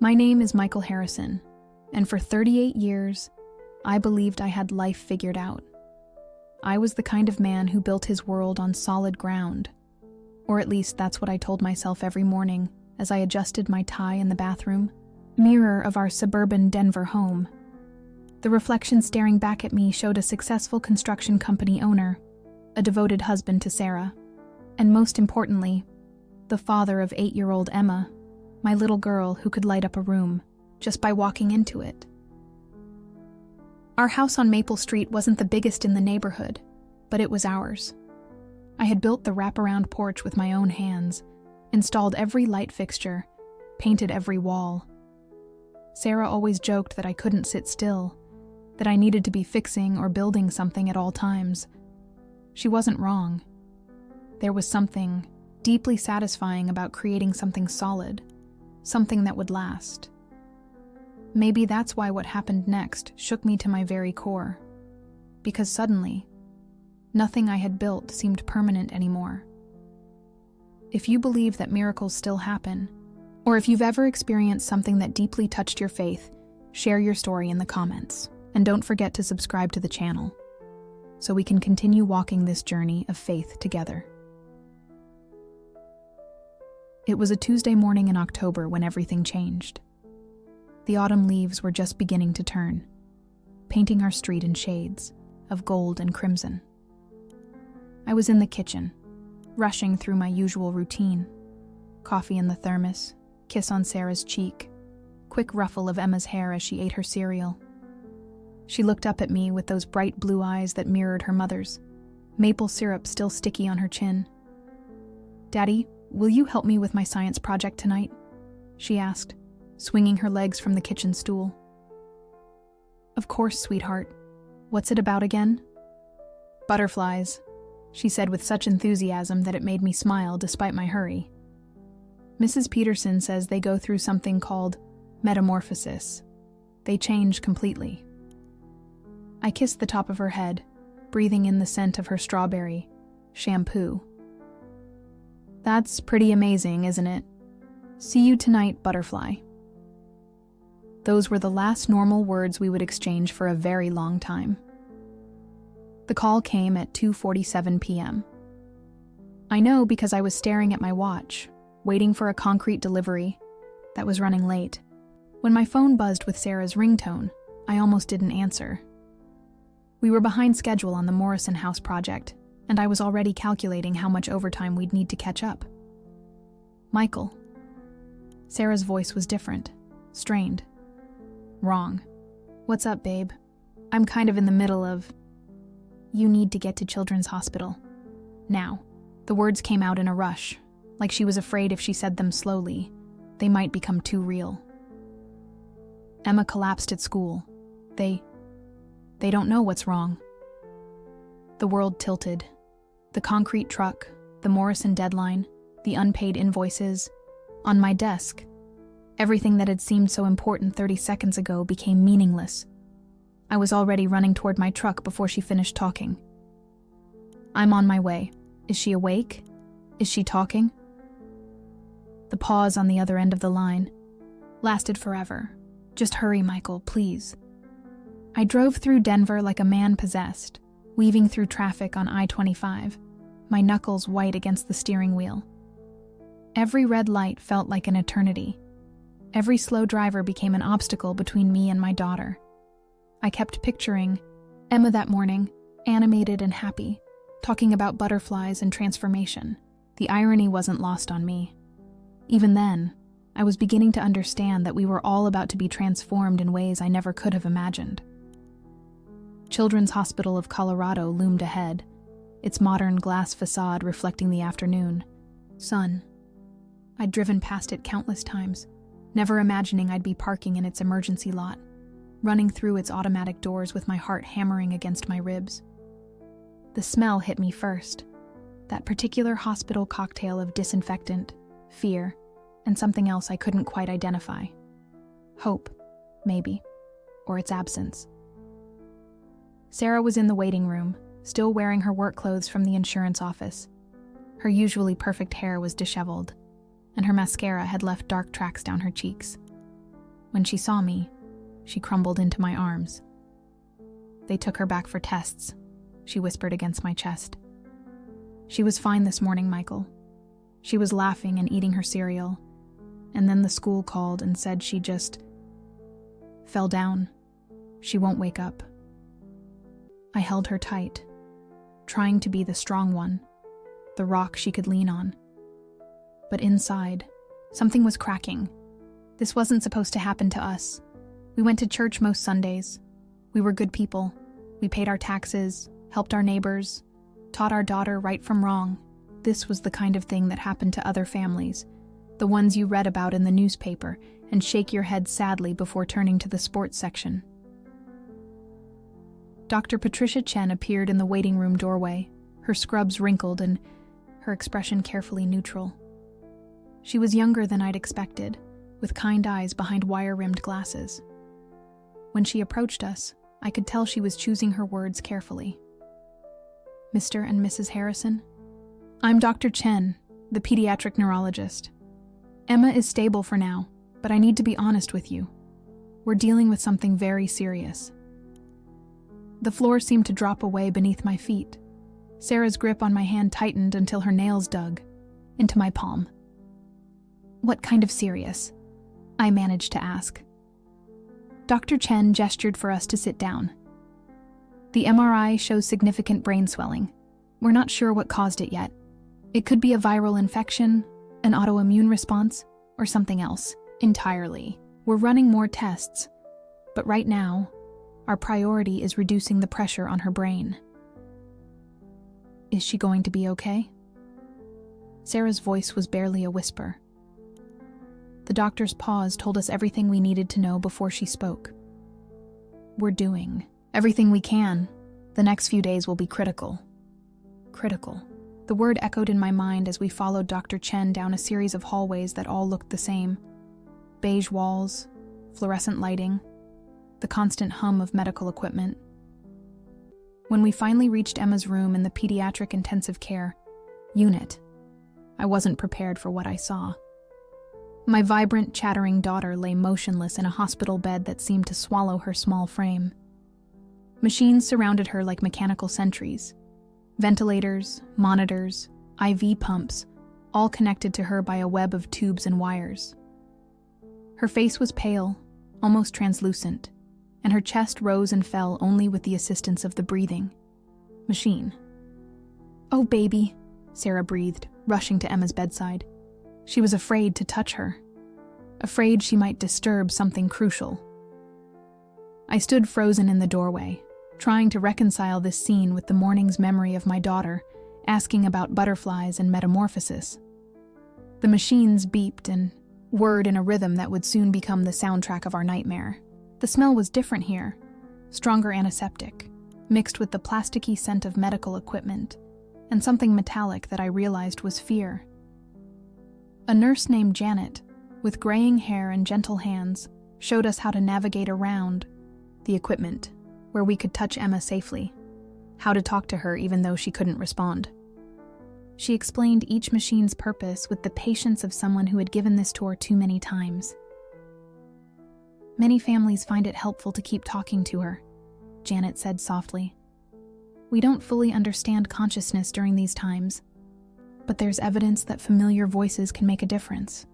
My name is Michael Harrison, and for 38 years, I believed I had life figured out. I was the kind of man who built his world on solid ground, or at least that's what I told myself every morning as I adjusted my tie in the bathroom, mirror of our suburban Denver home. The reflection staring back at me showed a successful construction company owner, a devoted husband to Sarah, and most importantly, the father of 8-year-old Emma, my little girl who could light up a room just by walking into it. Our house on Maple Street wasn't the biggest in the neighborhood, but it was ours. I had built the wraparound porch with my own hands, installed every light fixture, painted every wall. Sarah always joked that I couldn't sit still, that I needed to be fixing or building something at all times. She wasn't wrong. There was something deeply satisfying about creating something solid, something that would last. Maybe that's why what happened next shook me to my very core, because suddenly, nothing I had built seemed permanent anymore. If you believe that miracles still happen, or if you've ever experienced something that deeply touched your faith, share your story in the comments. And don't forget to subscribe to the channel, so we can continue walking this journey of faith together. It was a Tuesday morning in October when everything changed. The autumn leaves were just beginning to turn, painting our street in shades of gold and crimson. I was in the kitchen, rushing through my usual routine. Coffee in the thermos, kiss on Sarah's cheek, quick ruffle of Emma's hair as she ate her cereal. She looked up at me with those bright blue eyes that mirrored her mother's, maple syrup still sticky on her chin. "Daddy, will you help me with my science project tonight?" she asked, swinging her legs from the kitchen stool. "Of course, sweetheart. What's it about again?" "Butterflies," she said with such enthusiasm that it made me smile despite my hurry. "Mrs. Peterson says they go through something called metamorphosis. They change completely." I kissed the top of her head, breathing in the scent of her strawberry shampoo. "That's pretty amazing, isn't it? See you tonight, butterfly." Those were the last normal words we would exchange for a very long time. The call came at 2:47 p.m. I know because I was staring at my watch, waiting for a concrete delivery that was running late. When my phone buzzed with Sarah's ringtone, I almost didn't answer. We were behind schedule on the Morrison House project, and I was already calculating how much overtime we'd need to catch up. "Michael." Sarah's voice was different, strained. "Wrong. What's up, babe? I'm kind of in the middle of..." "You need to get to Children's Hospital. Now." The words came out in a rush, like she was afraid if she said them slowly, they might become too real. "Emma collapsed at school. They don't know what's wrong." The world tilted. The concrete truck, the Morrison deadline, the unpaid invoices. On my desk, everything that had seemed so important 30 seconds ago became meaningless. I was already running toward my truck before she finished talking. "I'm on my way. Is she awake? Is she talking?" The pause on the other end of the line lasted forever. "Just hurry, Michael, please." I drove through Denver like a man possessed, weaving through traffic on I-25, my knuckles white against the steering wheel. Every red light felt like an eternity. Every slow driver became an obstacle between me and my daughter. I kept picturing Emma that morning, animated and happy, talking about butterflies and transformation. The irony wasn't lost on me. Even then, I was beginning to understand that we were all about to be transformed in ways I never could have imagined. Children's Hospital of Colorado loomed ahead, its modern glass facade reflecting the afternoon sun. I'd driven past it countless times, never imagining I'd be parking in its emergency lot, running through its automatic doors with my heart hammering against my ribs. The smell hit me first, that particular hospital cocktail of disinfectant, fear, and something else I couldn't quite identify. Hope, maybe, or its absence. Sarah was in the waiting room, still wearing her work clothes from the insurance office. Her usually perfect hair was disheveled, and her mascara had left dark tracks down her cheeks. When she saw me, she crumbled into my arms. "They took her back for tests," she whispered against my chest. "She was fine this morning, Michael. She was laughing and eating her cereal, and then the school called and said she just fell down. She won't wake up." I held her tight, trying to be the strong one, the rock she could lean on. But inside, something was cracking. This wasn't supposed to happen to us. We went to church most Sundays. We were good people. We paid our taxes, helped our neighbors, taught our daughter right from wrong. This was the kind of thing that happened to other families, the ones you read about in the newspaper and shake your head sadly before turning to the sports section. Dr. Patricia Chen appeared in the waiting room doorway, her scrubs wrinkled and her expression carefully neutral. She was younger than I'd expected, with kind eyes behind wire-rimmed glasses. When she approached us, I could tell she was choosing her words carefully. "Mr. and Mrs. Harrison? I'm Dr. Chen, the pediatric neurologist. Emma is stable for now, but I need to be honest with you. We're dealing with something very serious." The floor seemed to drop away beneath my feet. Sarah's grip on my hand tightened until her nails dug into my palm. "What kind of serious?" I managed to ask. Dr. Chen gestured for us to sit down. "The MRI shows significant brain swelling. We're not sure what caused it yet. It could be a viral infection, an autoimmune response, or something else entirely. We're running more tests, but right now, our priority is reducing the pressure on her brain." "Is she going to be okay?" Sarah's voice was barely a whisper. The doctor's pause told us everything we needed to know before she spoke. "We're doing everything we can. The next few days will be critical." Critical. The word echoed in my mind as we followed Dr. Chen down a series of hallways that all looked the same. Beige walls, fluorescent lighting, the constant hum of medical equipment. When we finally reached Emma's room in the pediatric intensive care unit, I wasn't prepared for what I saw. My vibrant, chattering daughter lay motionless in a hospital bed that seemed to swallow her small frame. Machines surrounded her like mechanical sentries. Ventilators, monitors, IV pumps, all connected to her by a web of tubes and wires. Her face was pale, almost translucent, and her chest rose and fell only with the assistance of the breathing machine. "Oh, baby," Sarah breathed, rushing to Emma's bedside. She was afraid to touch her, afraid she might disturb something crucial. I stood frozen in the doorway, trying to reconcile this scene with the morning's memory of my daughter asking about butterflies and metamorphosis. The machines beeped and whirred in a rhythm that would soon become the soundtrack of our nightmare. The smell was different here, stronger antiseptic, mixed with the plasticky scent of medical equipment, and something metallic that I realized was fear. A nurse named Janet, with graying hair and gentle hands, showed us how to navigate around the equipment, where we could touch Emma safely, how to talk to her even though she couldn't respond. She explained each machine's purpose with the patience of someone who had given this tour too many times. "Many families find it helpful to keep talking to her," Janet said softly. "We don't fully understand consciousness during these times, but there's evidence that familiar voices can make a difference."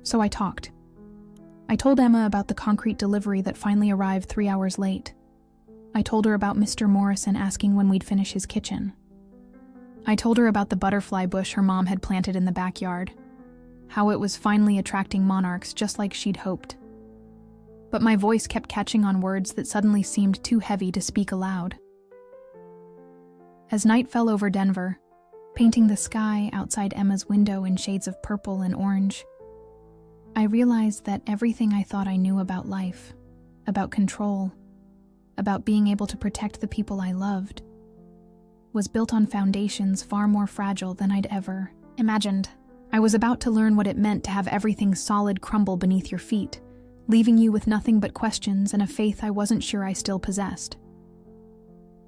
So I talked. I told Emma about the concrete delivery that finally arrived 3 hours late. I told her about Mr. Morrison asking when we'd finish his kitchen. I told her about the butterfly bush her mom had planted in the backyard, how it was finally attracting monarchs just like she'd hoped. But my voice kept catching on words that suddenly seemed too heavy to speak aloud. As night fell over Denver, painting the sky outside Emma's window in shades of purple and orange, I realized that everything I thought I knew about life, about control, about being able to protect the people I loved, was built on foundations far more fragile than I'd ever imagined. I was about to learn what it meant to have everything solid crumble beneath your feet, leaving you with nothing but questions and a faith I wasn't sure I still possessed.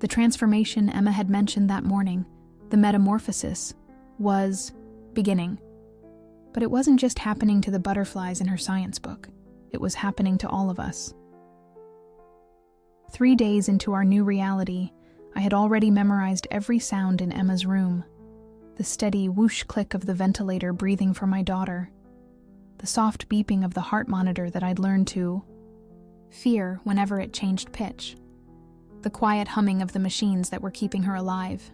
The transformation Emma had mentioned that morning, the metamorphosis, was beginning. But it wasn't just happening to the butterflies in her science book. It was happening to all of us. 3 days into our new reality, I had already memorized every sound in Emma's room. The steady whoosh click of the ventilator breathing for my daughter. The soft beeping of the heart monitor that I'd learned to fear whenever it changed pitch. The quiet humming of the machines that were keeping her alive.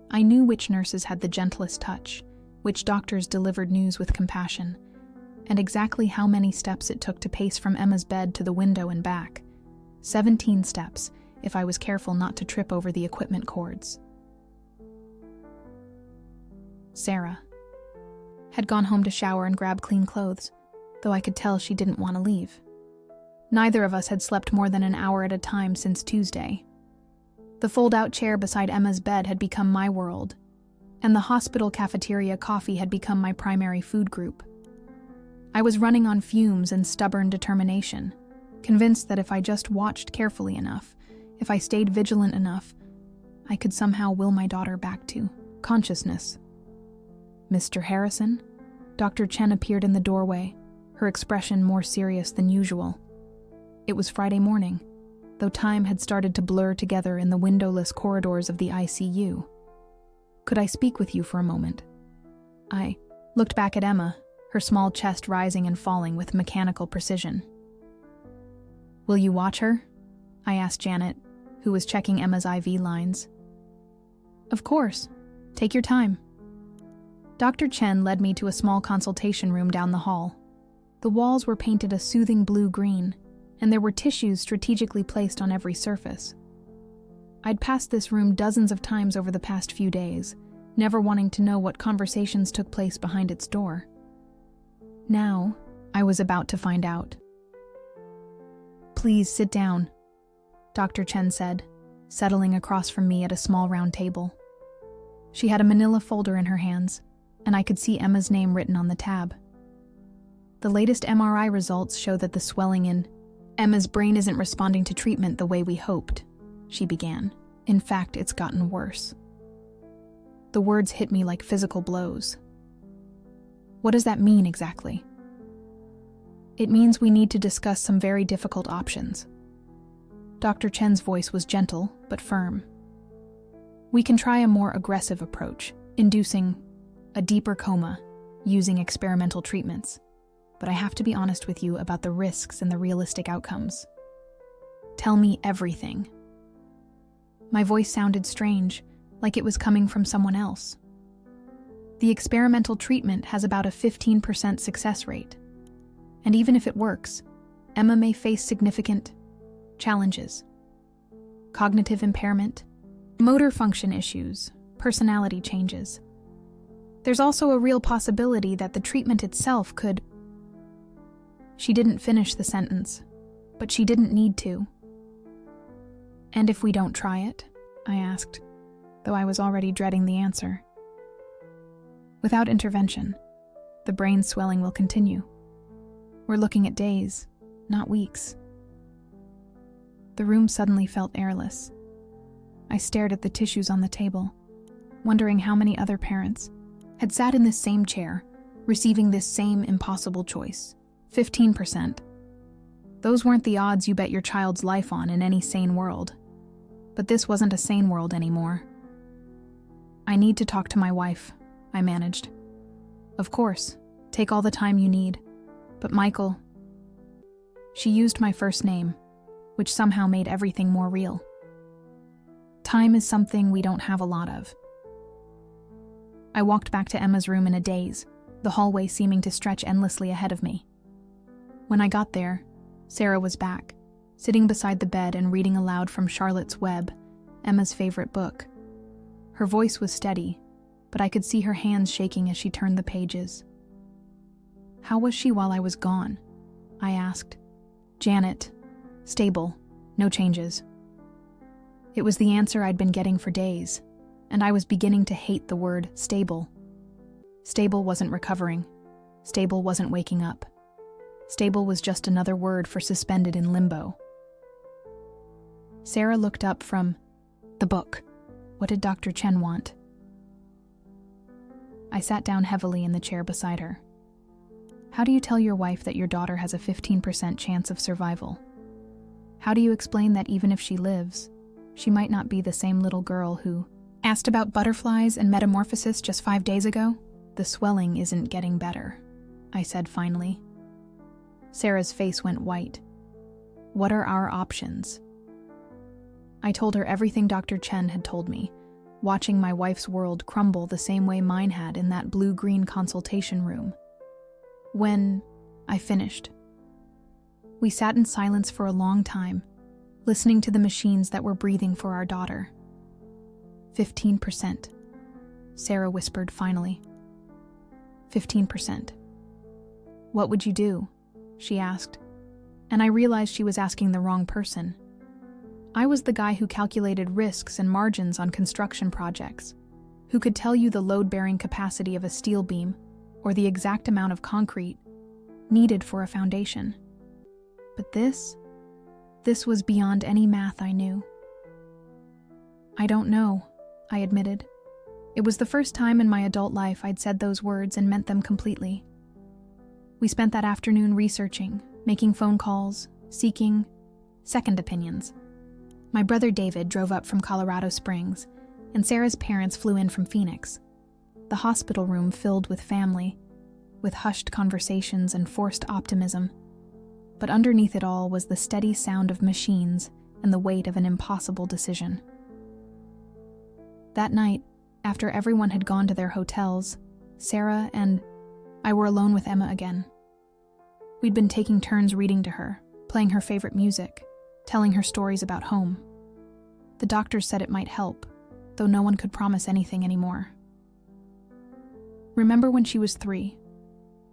I knew which nurses had the gentlest touch, which doctors delivered news with compassion, and exactly how many steps it took to pace from Emma's bed to the window and back. 17 steps, if I was careful not to trip over the equipment cords. Sarah had gone home to shower and grab clean clothes, though I could tell she didn't want to leave. Neither of us had slept more than an hour at a time since Tuesday. The fold-out chair beside Emma's bed had become my world, and the hospital cafeteria coffee had become my primary food group. I was running on fumes and stubborn determination, convinced that if I just watched carefully enough, if I stayed vigilant enough, I could somehow will my daughter back to consciousness. Mr. Harrison? Dr. Chen appeared in the doorway, her expression more serious than usual. It was Friday morning, though time had started to blur together in the windowless corridors of the ICU. Could I speak with you for a moment? I looked back at Emma, her small chest rising and falling with mechanical precision. Will you watch her? I asked Janet, who was checking Emma's IV lines. Of course. Take your time. Dr. Chen led me to a small consultation room down the hall. The walls were painted a soothing blue-green, and there were tissues strategically placed on every surface. I'd passed this room dozens of times over the past few days, never wanting to know what conversations took place behind its door. Now, I was about to find out. Please sit down, Dr. Chen said, settling across from me at a small round table. She had a manila folder in her hands, and I could see Emma's name written on the tab. The latest MRI results show that the swelling in Emma's brain isn't responding to treatment the way we hoped, she began. In fact, it's gotten worse. The words hit me like physical blows. What does that mean exactly? It means we need to discuss some very difficult options. Dr. Chen's voice was gentle but firm. We can try a more aggressive approach, inducing a deeper coma, using experimental treatments. But I have to be honest with you about the risks and the realistic outcomes. Tell me everything. My voice sounded strange, like it was coming from someone else. The experimental treatment has about a 15% success rate. And even if it works, Emma may face significant challenges. Cognitive impairment, motor function issues, personality changes. There's also a real possibility that the treatment itself could... She didn't finish the sentence, but she didn't need to. And if we don't try it? I asked, though I was already dreading the answer. Without intervention, the brain swelling will continue. We're looking at days, not weeks. The room suddenly felt airless. I stared at the tissues on the table, wondering how many other parents had sat in this same chair, receiving this same impossible choice. 15%. Those weren't the odds you bet your child's life on in any sane world. But this wasn't a sane world anymore. I need to talk to my wife, I managed. Of course, take all the time you need. But Michael... She used my first name, which somehow made everything more real. Time is something we don't have a lot of. I walked back to Emma's room in a daze, the hallway seeming to stretch endlessly ahead of me. When I got there, Sarah was back, sitting beside the bed and reading aloud from Charlotte's Web, Emma's favorite book. Her voice was steady, but I could see her hands shaking as she turned the pages. How was she while I was gone? I asked. Janet. Stable. No changes. It was the answer I'd been getting for days, and I was beginning to hate the word stable. Stable wasn't recovering. Stable wasn't waking up. Stable was just another word for suspended in limbo. Sarah looked up from the book. What did Dr. Chen want? I sat down heavily in the chair beside her. How do you tell your wife that your daughter has a 15% chance of survival? How do you explain that even if she lives, she might not be the same little girl who asked about butterflies and metamorphosis just 5 days ago? The swelling isn't getting better, I said finally. Sarah's face went white. What are our options? I told her everything Dr. Chen had told me, watching my wife's world crumble the same way mine had in that blue-green consultation room. When I finished, we sat in silence for a long time, listening to the machines that were breathing for our daughter. 15%, Sarah whispered finally. 15%. What would you do? She asked, and I realized she was asking the wrong person. I was the guy who calculated risks and margins on construction projects, who could tell you the load-bearing capacity of a steel beam or the exact amount of concrete needed for a foundation. But this was beyond any math I knew. I don't know, I admitted. It was the first time in my adult life I'd said those words and meant them completely. We spent that afternoon researching, making phone calls, seeking second opinions. My brother David drove up from Colorado Springs, and Sarah's parents flew in from Phoenix. The hospital room filled with family, with hushed conversations and forced optimism. But underneath it all was the steady sound of machines and the weight of an impossible decision. That night, after everyone had gone to their hotels, Sarah and I were alone with Emma again. We'd been taking turns reading to her, playing her favorite music, telling her stories about home. The doctors said it might help, though no one could promise anything anymore. Remember when she was 3,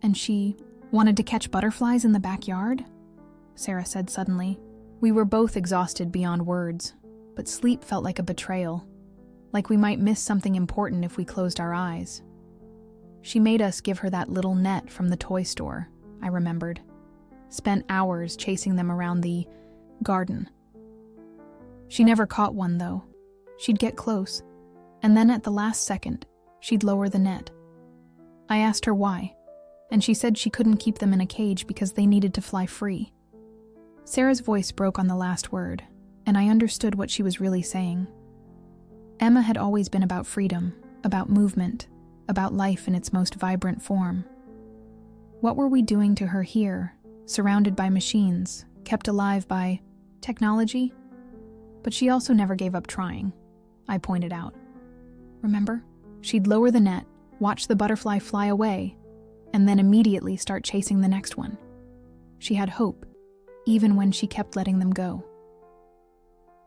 and she wanted to catch butterflies in the backyard? Sarah said suddenly. We were both exhausted beyond words, but sleep felt like a betrayal, like we might miss something important if we closed our eyes. She made us give her that little net from the toy store, I remembered. Spent hours chasing them around the garden. She never caught one, though. She'd get close, and then at the last second, she'd lower the net. I asked her why, and she said she couldn't keep them in a cage because they needed to fly free. Sarah's voice broke on the last word, and I understood what she was really saying. Emma had always been about freedom, about movement, about life in its most vibrant form. What were we doing to her here, surrounded by machines, kept alive by technology? But she also never gave up trying, I pointed out. Remember? She'd lower the net, watch the butterfly fly away, and then immediately start chasing the next one. She had hope, even when she kept letting them go.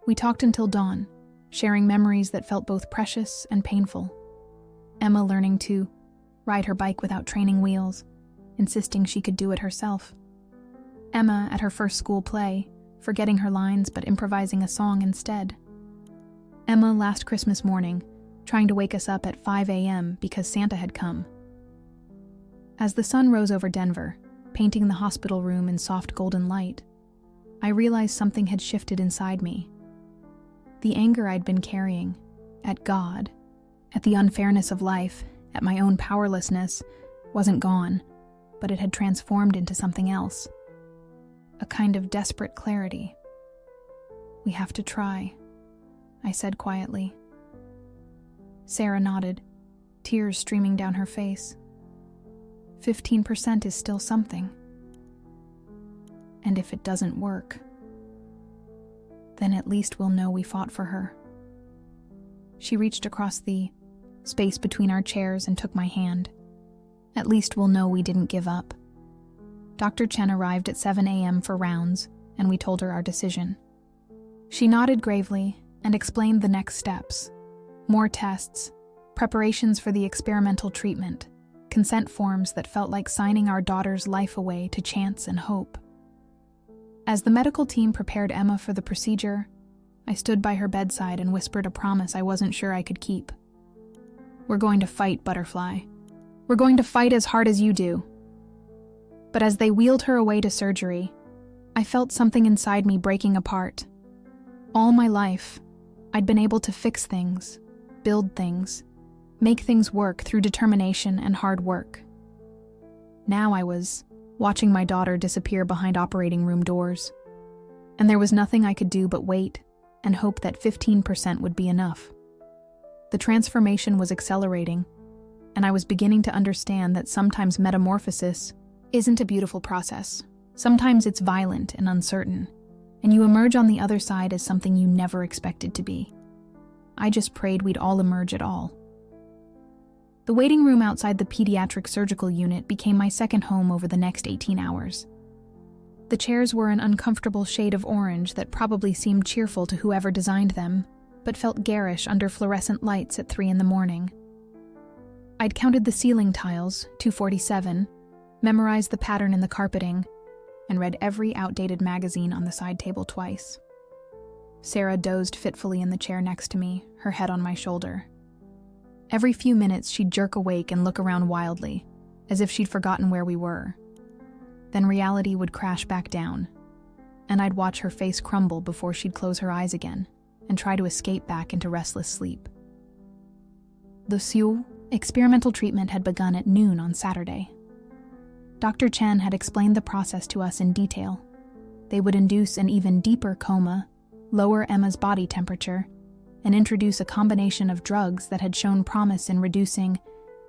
We talked until dawn, sharing memories that felt both precious and painful. Emma learning to ride her bike without training wheels, insisting she could do it herself. Emma at her first school play, forgetting her lines but improvising a song instead. Emma last Christmas morning, trying to wake us up at 5 a.m. because Santa had come. As the sun rose over Denver, painting the hospital room in soft golden light, I realized something had shifted inside me. The anger I'd been carrying, at God, at the unfairness of life, at my own powerlessness, wasn't gone, but it had transformed into something else. A kind of desperate clarity. We have to try, I said quietly. Sarah nodded, tears streaming down her face. 15% is still something. And if it doesn't work, then at least we'll know we fought for her. She reached across the space between our chairs and took my hand. At least we'll know we didn't give up. Dr. Chen arrived at 7 a.m. for rounds, and we told her our decision. She nodded gravely and explained the next steps. More tests, preparations for the experimental treatment, consent forms that felt like signing our daughter's life away to chance and hope. As the medical team prepared Emma for the procedure, I stood by her bedside and whispered a promise I wasn't sure I could keep. We're going to fight, Butterfly. We're going to fight as hard as you do. But as they wheeled her away to surgery, I felt something inside me breaking apart. All my life, I'd been able to fix things, build things, make things work through determination and hard work. Now I was watching my daughter disappear behind operating room doors. And there was nothing I could do but wait and hope that 15% would be enough. The transformation was accelerating, and I was beginning to understand that sometimes metamorphosis isn't a beautiful process. Sometimes it's violent and uncertain, and you emerge on the other side as something you never expected to be. I just prayed we'd all emerge at all. The waiting room outside the pediatric surgical unit became my second home over the next 18 hours. The chairs were an uncomfortable shade of orange that probably seemed cheerful to whoever designed them, but felt garish under fluorescent lights at 3 a.m. I'd counted the ceiling tiles, 247, memorized the pattern in the carpeting, and read every outdated magazine on the side table twice. Sarah dozed fitfully in the chair next to me, her head on my shoulder. Every few minutes she'd jerk awake and look around wildly, as if she'd forgotten where we were. Then reality would crash back down, and I'd watch her face crumble before she'd close her eyes again and try to escape back into restless sleep. The SIU experimental treatment had begun at noon on Saturday. Dr. Chen had explained the process to us in detail. They would induce an even deeper coma, lower Emma's body temperature, and introduce a combination of drugs that had shown promise in reducing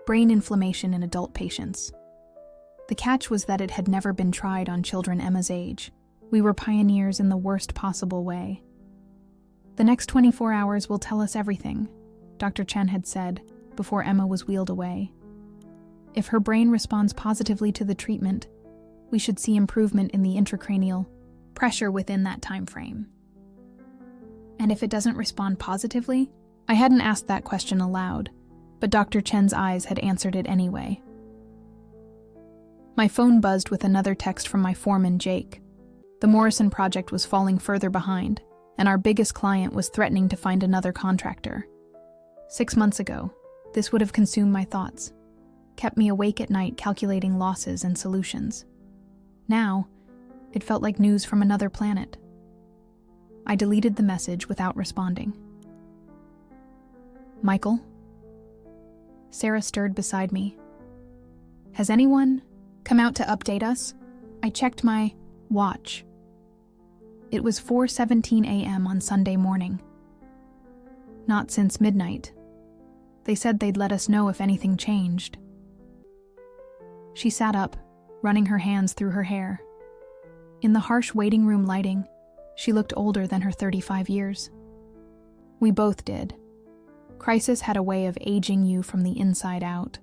brain inflammation in adult patients. The catch was that it had never been tried on children Emma's age. We were pioneers in the worst possible way. The next 24 hours will tell us everything, Dr. Chen had said before Emma was wheeled away. If her brain responds positively to the treatment, we should see improvement in the intracranial pressure within that time frame. And if it doesn't respond positively? I hadn't asked that question aloud, but Dr. Chen's eyes had answered it anyway. My phone buzzed with another text from my foreman, Jake. The Morrison project was falling further behind, and our biggest client was threatening to find another contractor. 6 months ago, this would have consumed my thoughts, kept me awake at night calculating losses and solutions. Now, it felt like news from another planet. I deleted the message without responding. Michael? Sarah stirred beside me. Has anyone come out to update us? I checked my watch. It was 4:17 a.m. on Sunday morning. Not since midnight. They said they'd let us know if anything changed. She sat up, running her hands through her hair. In the harsh waiting room lighting, she looked older than her 35 years. We both did. Crisis had a way of aging you from the inside out.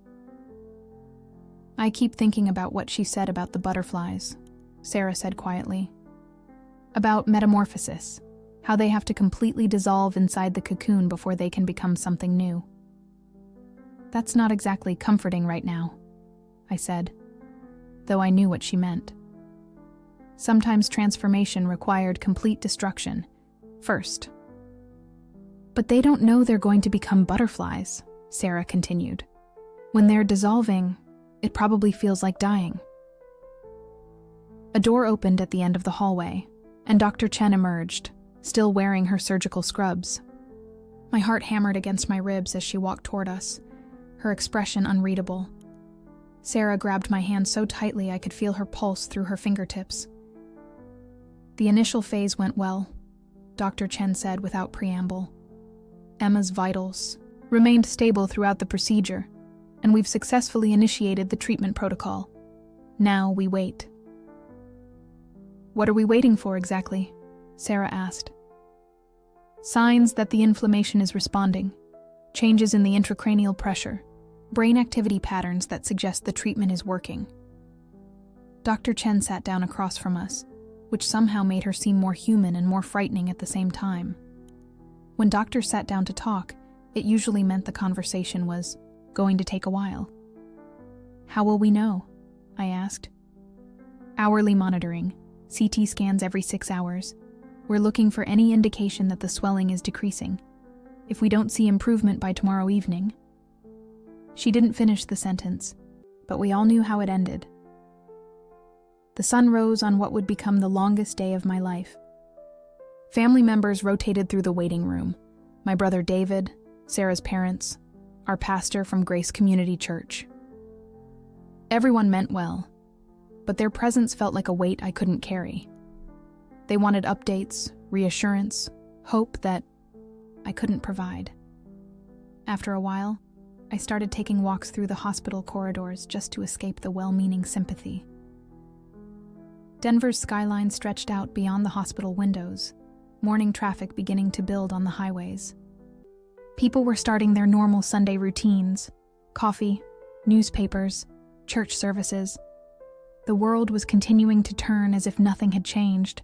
I keep thinking about what she said about the butterflies, Sarah said quietly. About metamorphosis, how they have to completely dissolve inside the cocoon before they can become something new. That's not exactly comforting right now, I said, though I knew what she meant. Sometimes transformation required complete destruction first. But they don't know they're going to become butterflies, Sarah continued. When they're dissolving, it probably feels like dying. A door opened at the end of the hallway, and Dr. Chen emerged, still wearing her surgical scrubs. My heart hammered against my ribs as she walked toward us, her expression unreadable. Sarah grabbed my hand so tightly I could feel her pulse through her fingertips. The initial phase went well, Dr. Chen said without preamble. Emma's vitals remained stable throughout the procedure, and we've successfully initiated the treatment protocol. Now we wait. What are we waiting for exactly? Sarah asked. Signs that the inflammation is responding, changes in the intracranial pressure, brain activity patterns that suggest the treatment is working. Dr. Chen sat down across from us, which somehow made her seem more human and more frightening at the same time. When doctors sat down to talk, it usually meant the conversation was going to take a while. How will we know? I asked. Hourly monitoring, CT scans every 6 hours. We're looking for any indication that the swelling is decreasing. If we don't see improvement by tomorrow evening. She didn't finish the sentence, but we all knew how it ended. The sun rose on what would become the longest day of my life. Family members rotated through the waiting room. My brother David, Sarah's parents, our pastor from Grace Community Church. Everyone meant well, but their presence felt like a weight I couldn't carry. They wanted updates, reassurance, hope that I couldn't provide. After a while, I started taking walks through the hospital corridors just to escape the well-meaning sympathy. Denver's skyline stretched out beyond the hospital windows, morning traffic beginning to build on the highways. People were starting their normal Sunday routines: coffee, newspapers, church services. The world was continuing to turn as if nothing had changed,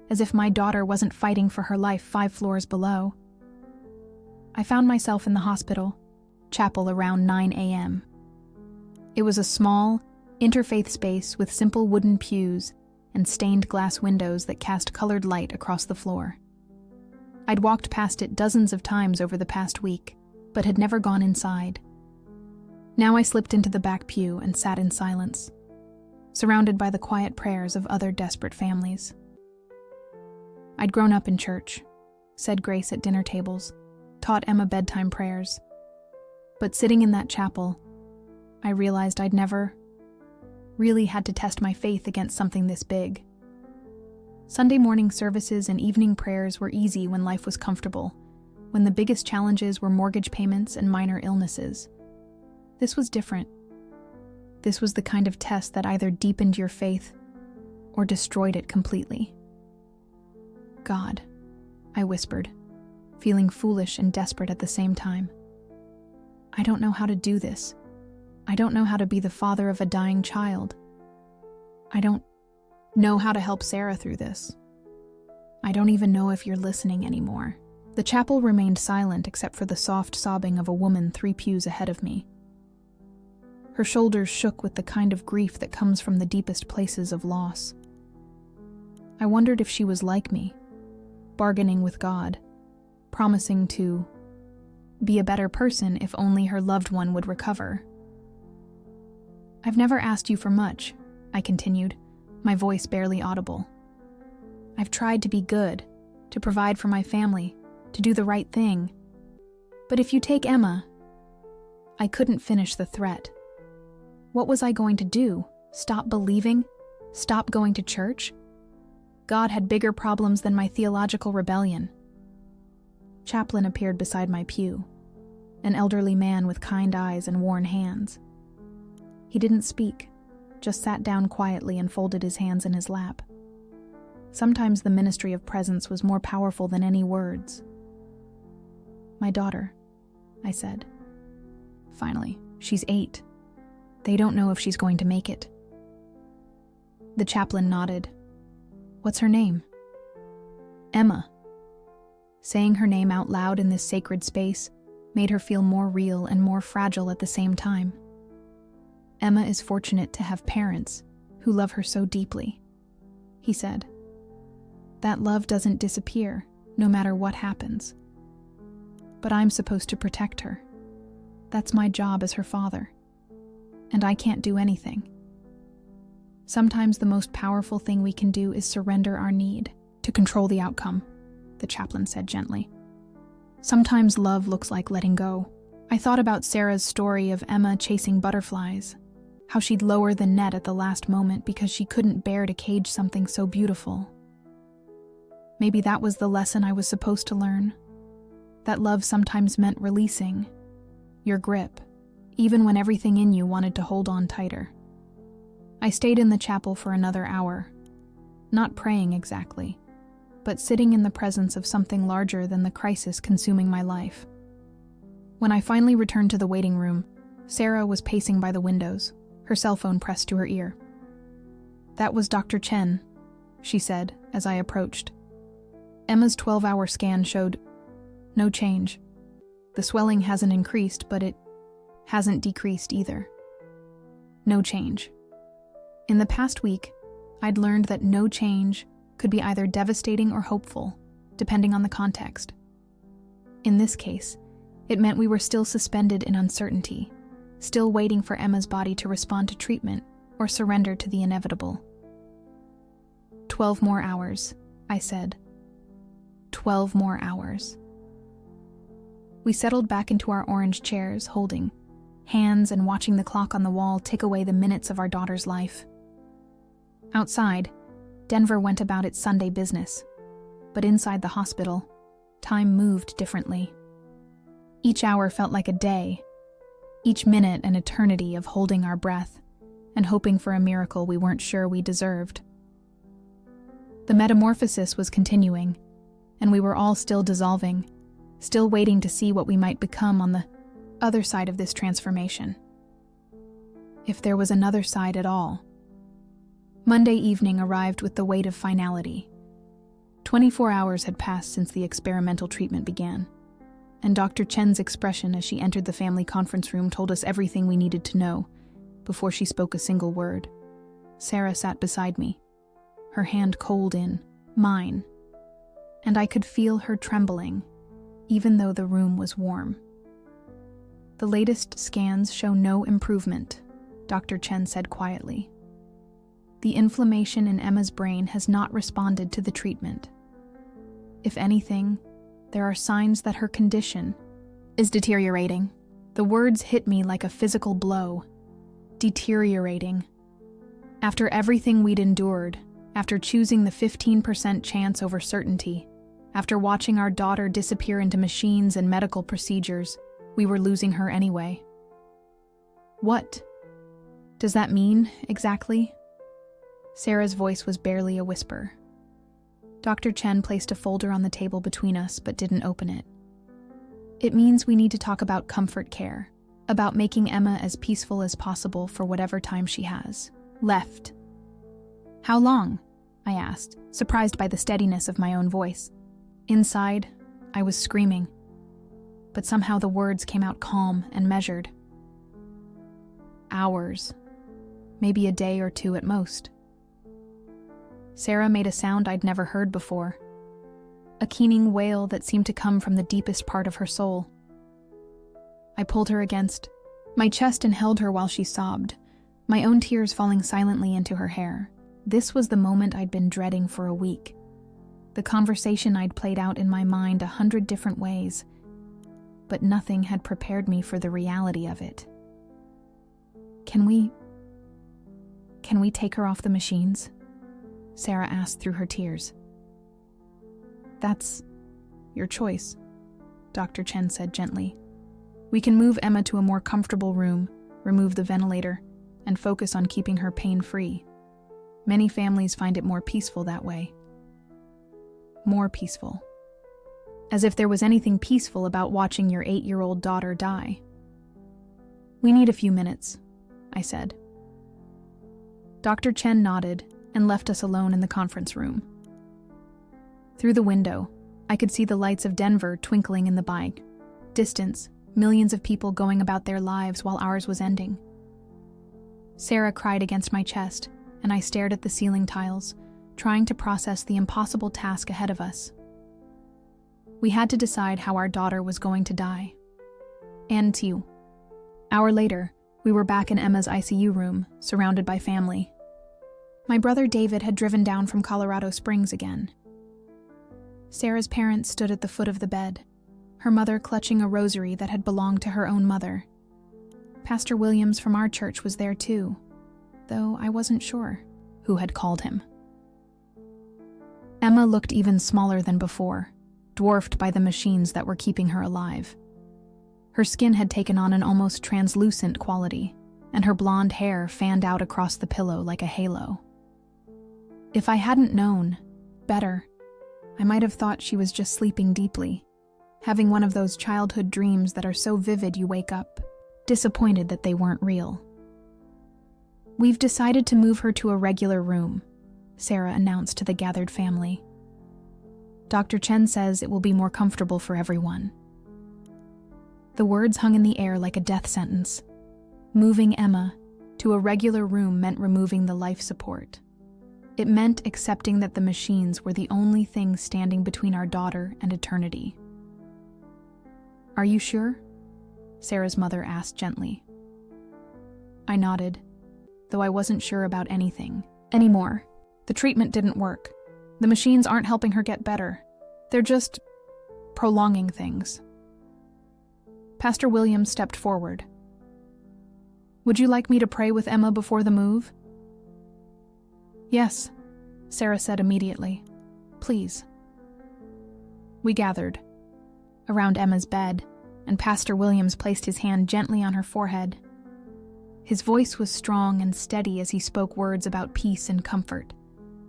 as if my daughter wasn't fighting for her life 5 floors below. I found myself in the hospital chapel around 9 a.m. It was a small, interfaith space with simple wooden pews and stained glass windows that cast colored light across the floor. I'd walked past it dozens of times over the past week, but had never gone inside. Now I slipped into the back pew and sat in silence, surrounded by the quiet prayers of other desperate families. I'd grown up in church, said grace at dinner tables, taught Emma bedtime prayers. But sitting in that chapel, I realized I'd never really had to test my faith against something this big. Sunday morning services and evening prayers were easy when life was comfortable, when the biggest challenges were mortgage payments and minor illnesses. This was different. This was the kind of test that either deepened your faith or destroyed it completely. God, I whispered, feeling foolish and desperate at the same time. I don't know how to do this. I don't know how to be the father of a dying child. I don't know how to help Sarah through this. I don't even know if you're listening anymore. The chapel remained silent except for the soft sobbing of a woman 3 pews ahead of me. Her shoulders shook with the kind of grief that comes from the deepest places of loss. I wondered if she was like me, bargaining with God, promising to be a better person if only her loved one would recover. I've never asked you for much, I continued, my voice barely audible. I've tried to be good, to provide for my family, to do the right thing. But if you take Emma, I couldn't finish the threat. What was I going to do? Stop believing? Stop going to church? God had bigger problems than my theological rebellion. Chaplain appeared beside my pew, an elderly man with kind eyes and worn hands. He didn't speak, just sat down quietly and folded his hands in his lap. Sometimes the ministry of presence was more powerful than any words. My daughter, I said. Finally, she's 8. They don't know if she's going to make it. The chaplain nodded. What's her name? Emma. Saying her name out loud in this sacred space made her feel more real and more fragile at the same time. Emma is fortunate to have parents who love her so deeply, he said. That love doesn't disappear, no matter what happens. But I'm supposed to protect her. That's my job as her father. And I can't do anything. Sometimes the most powerful thing we can do is surrender our need to control the outcome, the chaplain said gently. Sometimes love looks like letting go. I thought about Sarah's story of Emma chasing butterflies, how she'd lower the net at the last moment because she couldn't bear to cage something so beautiful. Maybe that was the lesson I was supposed to learn, that love sometimes meant releasing your grip, even when everything in you wanted to hold on tighter. I stayed in the chapel for another hour, not praying exactly, but sitting in the presence of something larger than the crisis consuming my life. When I finally returned to the waiting room, Sarah was pacing by the windows, her cell phone pressed to her ear. That was Dr. Chen, she said as I approached. Emma's 12-hour scan showed no change. The swelling hasn't increased, but it hasn't decreased either. No change. In the past week, I'd learned that no change could be either devastating or hopeful, depending on the context. In this case, it meant we were still suspended in uncertainty, still waiting for Emma's body to respond to treatment or surrender to the inevitable. 12 more hours, I said. 12 more hours. We settled back into our orange chairs, holding hands and watching the clock on the wall tick away the minutes of our daughter's life. Outside, Denver went about its Sunday business, but inside the hospital, time moved differently. Each hour felt like a day, each minute an eternity of holding our breath and hoping for a miracle we weren't sure we deserved. The metamorphosis was continuing, and we were all still dissolving, still waiting to see what we might become on the other side of this transformation. If there was another side at all. Monday evening arrived with the weight of finality. 24 hours had passed since the experimental treatment began, and Dr. Chen's expression as she entered the family conference room told us everything we needed to know before she spoke a single word. Sarah sat beside me, her hand cold in mine, and I could feel her trembling, even though the room was warm. The latest scans show no improvement, Dr. Chen said quietly. The inflammation in Emma's brain has not responded to the treatment. If anything, there are signs that her condition is deteriorating. The words hit me like a physical blow. Deteriorating. After everything we'd endured, after choosing the 15% chance over certainty, after watching our daughter disappear into machines and medical procedures, we were losing her anyway. What does that mean, exactly? Sarah's voice was barely a whisper. Dr. Chen placed a folder on the table between us but didn't open it. It means we need to talk about comfort care, about making Emma as peaceful as possible for whatever time she has left. How long? I asked, surprised by the steadiness of my own voice. Inside, I was screaming, but somehow the words came out calm and measured. Hours, maybe a day or two at most. Sarah made a sound I'd never heard before, a keening wail that seemed to come from the deepest part of her soul. I pulled her against my chest and held her while she sobbed, my own tears falling silently into her hair. This was the moment I'd been dreading for a week, the conversation I'd played out in my mind 100 different ways, but nothing had prepared me for the reality of it. Can we take her off the machines? Sarah asked through her tears. That's your choice, Dr. Chen said gently. We can move Emma to a more comfortable room, remove the ventilator, and focus on keeping her pain-free. Many families find it more peaceful that way. More peaceful. As if there was anything peaceful about watching your 8-year-old daughter die. We need a few minutes, I said. Dr. Chen nodded and left us alone in the conference room. Through the window, I could see the lights of Denver twinkling in the distance, millions of people going about their lives while ours was ending. Sarah cried against my chest, and I stared at the ceiling tiles, trying to process the impossible task ahead of us. We had to decide how our daughter was going to die. And two. Hour later, we were back in Emma's ICU room, surrounded by family. My brother David had driven down from Colorado Springs again. Sarah's parents stood at the foot of the bed, her mother clutching a rosary that had belonged to her own mother. Pastor Williams from our church was there too, though I wasn't sure who had called him. Emma looked even smaller than before, dwarfed by the machines that were keeping her alive. Her skin had taken on an almost translucent quality, and her blonde hair fanned out across the pillow like a halo. If I hadn't known better, I might have thought she was just sleeping deeply, having one of those childhood dreams that are so vivid you wake up, disappointed that they weren't real. We've decided to move her to a regular room, Sarah announced to the gathered family. Dr. Chen says it will be more comfortable for everyone. The words hung in the air like a death sentence. Moving Emma to a regular room meant removing the life support. It meant accepting that the machines were the only thing standing between our daughter and eternity. Are you sure? Sarah's mother asked gently. I nodded, though I wasn't sure about anything anymore. The treatment didn't work. The machines aren't helping her get better. They're just prolonging things. Pastor Williams stepped forward. Would you like me to pray with Emma before the move? Yes, Sarah said immediately. Please. We gathered around Emma's bed, and Pastor Williams placed his hand gently on her forehead. His voice was strong and steady as he spoke words about peace and comfort,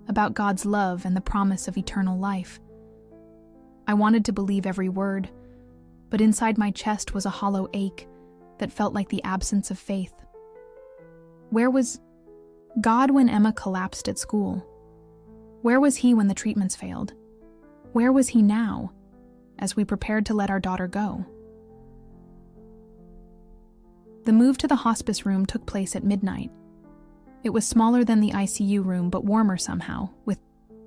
about God's love and the promise of eternal life. I wanted to believe every word, but inside my chest was a hollow ache that felt like the absence of faith. Where was God when Emma collapsed at school? Where was he when the treatments failed? Where was he now, as we prepared to let our daughter go? The move to the hospice room took place at midnight. It was smaller than the ICU room, but warmer somehow, with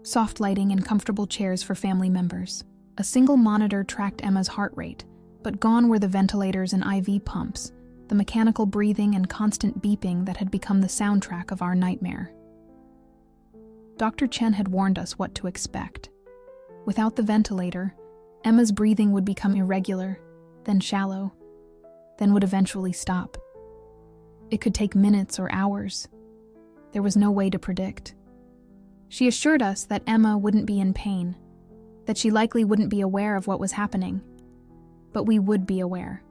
soft lighting and comfortable chairs for family members. A single monitor tracked Emma's heart rate, but gone were the ventilators and IV pumps, the mechanical breathing and constant beeping that had become the soundtrack of our nightmare. Dr. Chen had warned us what to expect. Without the ventilator, Emma's breathing would become irregular, then shallow, then would eventually stop. It could take minutes or hours. There was no way to predict. She assured us that Emma wouldn't be in pain, that she likely wouldn't be aware of what was happening. But we would be aware.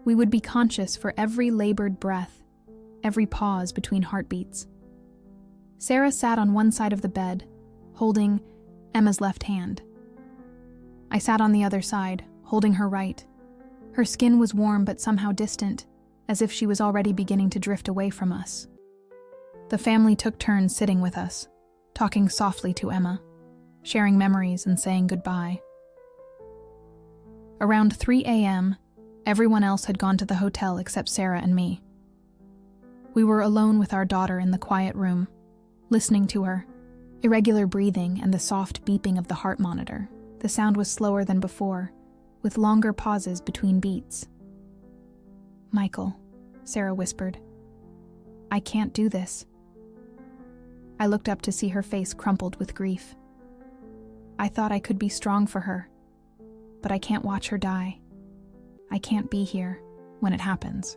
We would be conscious for every labored breath, every pause between heartbeats. Sarah sat on one side of the bed, holding Emma's left hand. I sat on the other side, holding her right. Her skin was warm but somehow distant, as if she was already beginning to drift away from us. The family took turns sitting with us, talking softly to Emma, sharing memories and saying goodbye. Around 3 a.m., everyone else had gone to the hotel except Sarah and me. We were alone with our daughter in the quiet room, listening to her irregular breathing and the soft beeping of the heart monitor. The sound was slower than before, with longer pauses between beats. "Michael," Sarah whispered, "I can't do this." I looked up to see her face crumpled with grief. I thought I could be strong for her, but I can't watch her die. I can't be here when it happens.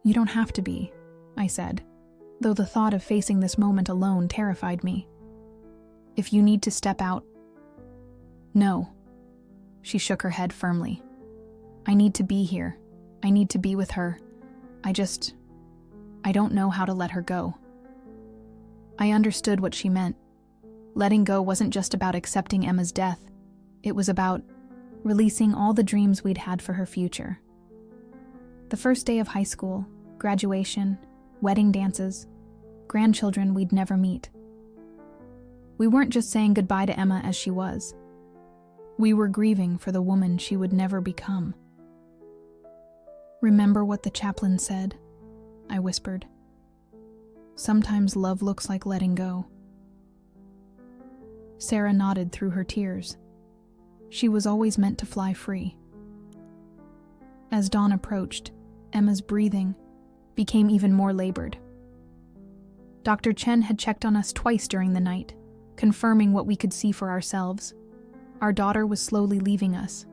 "You don't have to be," I said, though the thought of facing this moment alone terrified me. "If you need to step out..." "No." She shook her head firmly. "I need to be here. I need to be with her. I don't know how to let her go." I understood what she meant. Letting go wasn't just about accepting Emma's death. It was about releasing all the dreams we'd had for her future. The first day of high school, graduation, wedding dances, grandchildren we'd never meet. We weren't just saying goodbye to Emma as she was. We were grieving for the woman she would never become. "Remember what the chaplain said," I whispered. "Sometimes love looks like letting go." Sarah nodded through her tears. She was always meant to fly free. As dawn approached, Emma's breathing became even more labored. Dr. Chen had checked on us twice during the night, confirming what we could see for ourselves. Our daughter was slowly leaving us.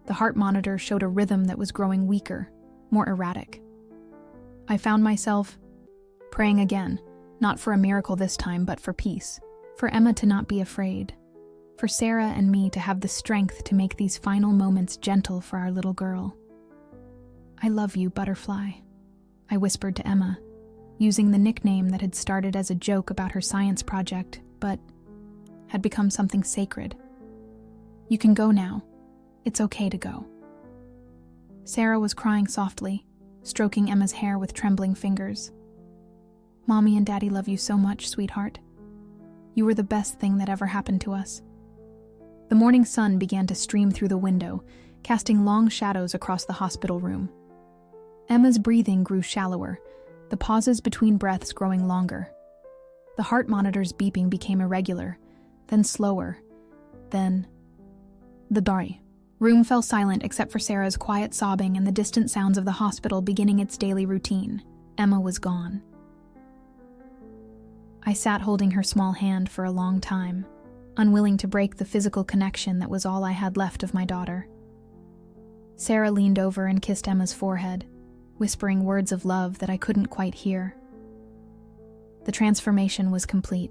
The heart monitor showed a rhythm that was growing weaker, more erratic. I found myself praying again, not for a miracle this time, but for peace, for Emma to not be afraid, for Sarah and me to have the strength to make these final moments gentle for our little girl. "I love you, Butterfly," I whispered to Emma, using the nickname that had started as a joke about her science project, but had become something sacred. "You can go now. It's okay to go." Sarah was crying softly, stroking Emma's hair with trembling fingers. "Mommy and Daddy love you so much, sweetheart. You were the best thing that ever happened to us." The morning sun began to stream through the window, casting long shadows across the hospital room. Emma's breathing grew shallower, the pauses between breaths growing longer. The heart monitor's beeping became irregular, then slower, then... The room fell silent except for Sarah's quiet sobbing and the distant sounds of the hospital beginning its daily routine. Emma was gone. I sat holding her small hand for a long time, unwilling to break the physical connection that was all I had left of my daughter. Sarah leaned over and kissed Emma's forehead. whispering words of love that I couldn't quite hear. The transformation was complete.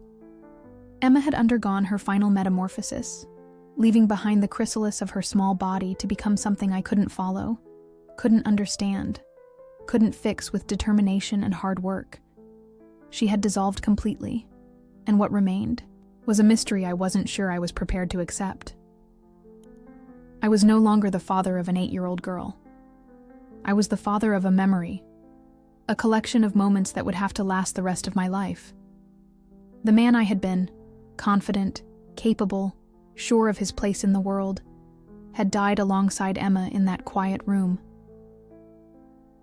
Emma had undergone her final metamorphosis, leaving behind the chrysalis of her small body to become something I couldn't follow, couldn't understand, couldn't fix with determination and hard work. She had dissolved completely, and what remained was a mystery I wasn't sure I was prepared to accept. I was no longer the father of an 8-year-old girl. I was the father of a memory, a collection of moments that would have to last the rest of my life. The man I had been, confident, capable, sure of his place in the world, had died alongside Emma in that quiet room.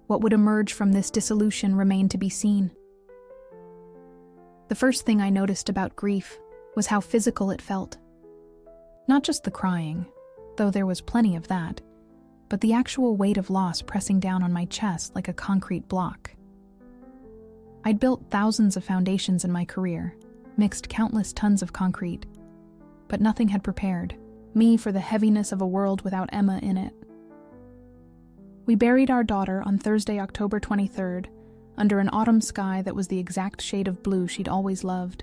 What would emerge from this dissolution remained to be seen. The first thing I noticed about grief was how physical it felt. Not just the crying, though there was plenty of that, but the actual weight of loss pressing down on my chest like a concrete block. I'd built thousands of foundations in my career, mixed countless tons of concrete, but nothing had prepared me for the heaviness of a world without Emma in it. We buried our daughter on Thursday, October 23rd, under an autumn sky that was the exact shade of blue she'd always loved.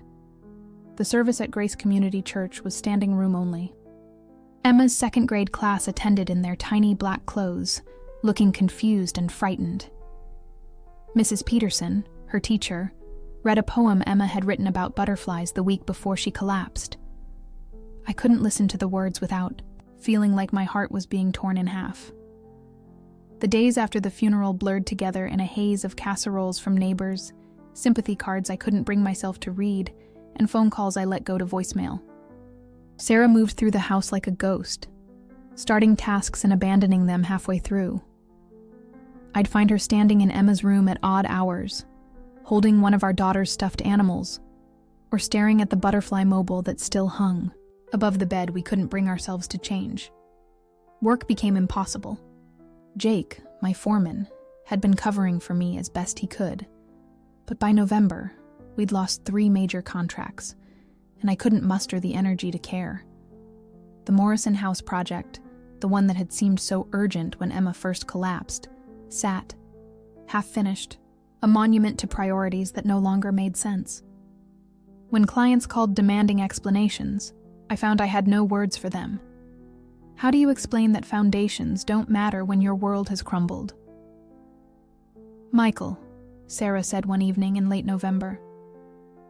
The service at Grace Community Church was standing room only. Emma's second-grade class attended in their tiny black clothes, looking confused and frightened. Mrs. Peterson, her teacher, read a poem Emma had written about butterflies the week before she collapsed. I couldn't listen to the words without feeling like my heart was being torn in half. The days after the funeral blurred together in a haze of casseroles from neighbors, sympathy cards I couldn't bring myself to read, and phone calls I let go to voicemail. Sarah moved through the house like a ghost, starting tasks and abandoning them halfway through. I'd find her standing in Emma's room at odd hours, holding one of our daughter's stuffed animals, or staring at the butterfly mobile that still hung above the bed we couldn't bring ourselves to change. Work became impossible. Jake, my foreman, had been covering for me as best he could, but by November, we'd lost 3 major contracts, and I couldn't muster the energy to care. The Morrison House project, the one that had seemed so urgent when Emma first collapsed, sat, half-finished, a monument to priorities that no longer made sense. When clients called demanding explanations, I found I had no words for them. How do you explain that foundations don't matter when your world has crumbled? "Michael," Sarah said one evening in late November.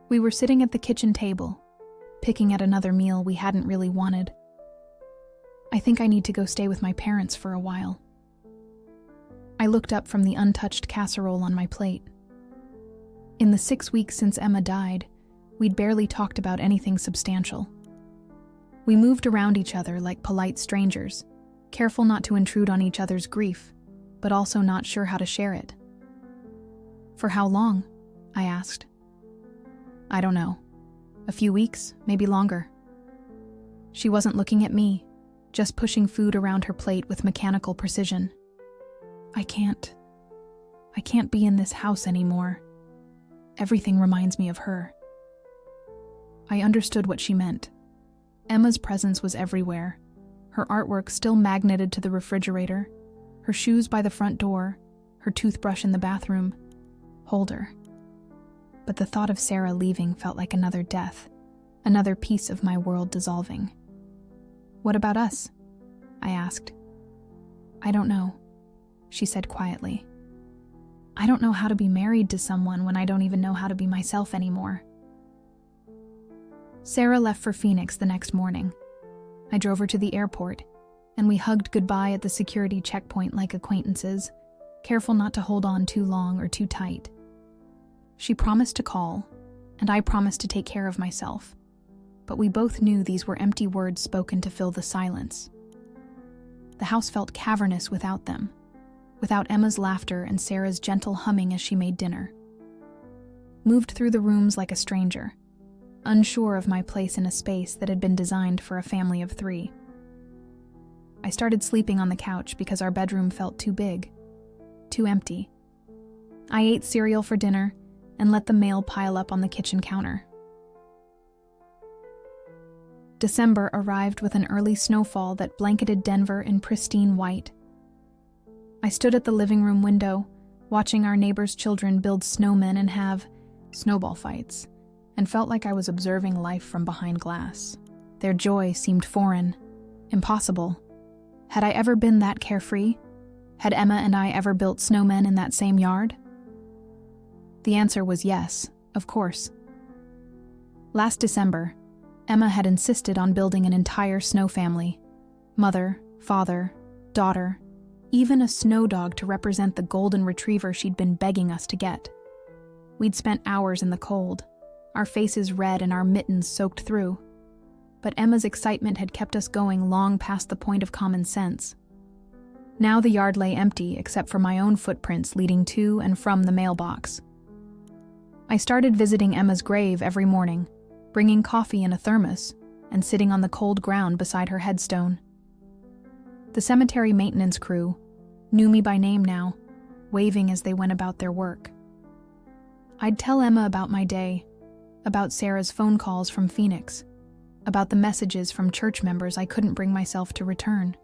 We were sitting at the kitchen table, picking at another meal we hadn't really wanted. "I think I need to go stay with my parents for a while." I looked up from the untouched casserole on my plate. In the 6 weeks since Emma died, we'd barely talked about anything substantial. We moved around each other like polite strangers, careful not to intrude on each other's grief, but also not sure how to share it. "For how long?" I asked. "I don't know. A few weeks, maybe longer." She wasn't looking at me, just pushing food around her plate with mechanical precision. I can't be in this house anymore. Everything reminds me of her." I understood what she meant. Emma's presence was everywhere, her artwork still magneted to the refrigerator, her shoes by the front door, her toothbrush in the bathroom. Hold her. But the thought of Sarah leaving felt like another death, another piece of my world dissolving. "What about us?" I asked. "I don't know," she said quietly. "I don't know how to be married to someone when I don't even know how to be myself anymore." Sarah left for Phoenix the next morning. I drove her to the airport, and we hugged goodbye at the security checkpoint like acquaintances, careful not to hold on too long or too tight. She promised to call, and I promised to take care of myself, but we both knew these were empty words spoken to fill the silence. The house felt cavernous without them, without Emma's laughter and Sarah's gentle humming as she made dinner. Moved through the rooms like a stranger, unsure of my place in a space that had been designed for a family of 3. I started sleeping on the couch because our bedroom felt too big, too empty. I ate cereal for dinner and let the mail pile up on the kitchen counter. December arrived with an early snowfall that blanketed Denver in pristine white. I stood at the living room window, watching our neighbors' children build snowmen and have snowball fights, and felt like I was observing life from behind glass. Their joy seemed foreign, impossible. Had I ever been that carefree? Had Emma and I ever built snowmen in that same yard? The answer was yes, of course. Last December, Emma had insisted on building an entire snow family. Mother, father, daughter, even a snow dog to represent the golden retriever she'd been begging us to get. We'd spent hours in the cold, our faces red and our mittens soaked through. But Emma's excitement had kept us going long past the point of common sense. Now the yard lay empty except for my own footprints leading to and from the mailbox. I started visiting Emma's grave every morning, bringing coffee in a thermos and sitting on the cold ground beside her headstone. The cemetery maintenance crew knew me by name now, waving as they went about their work. I'd tell Emma about my day, about Sarah's phone calls from Phoenix, about the messages from church members I couldn't bring myself to return.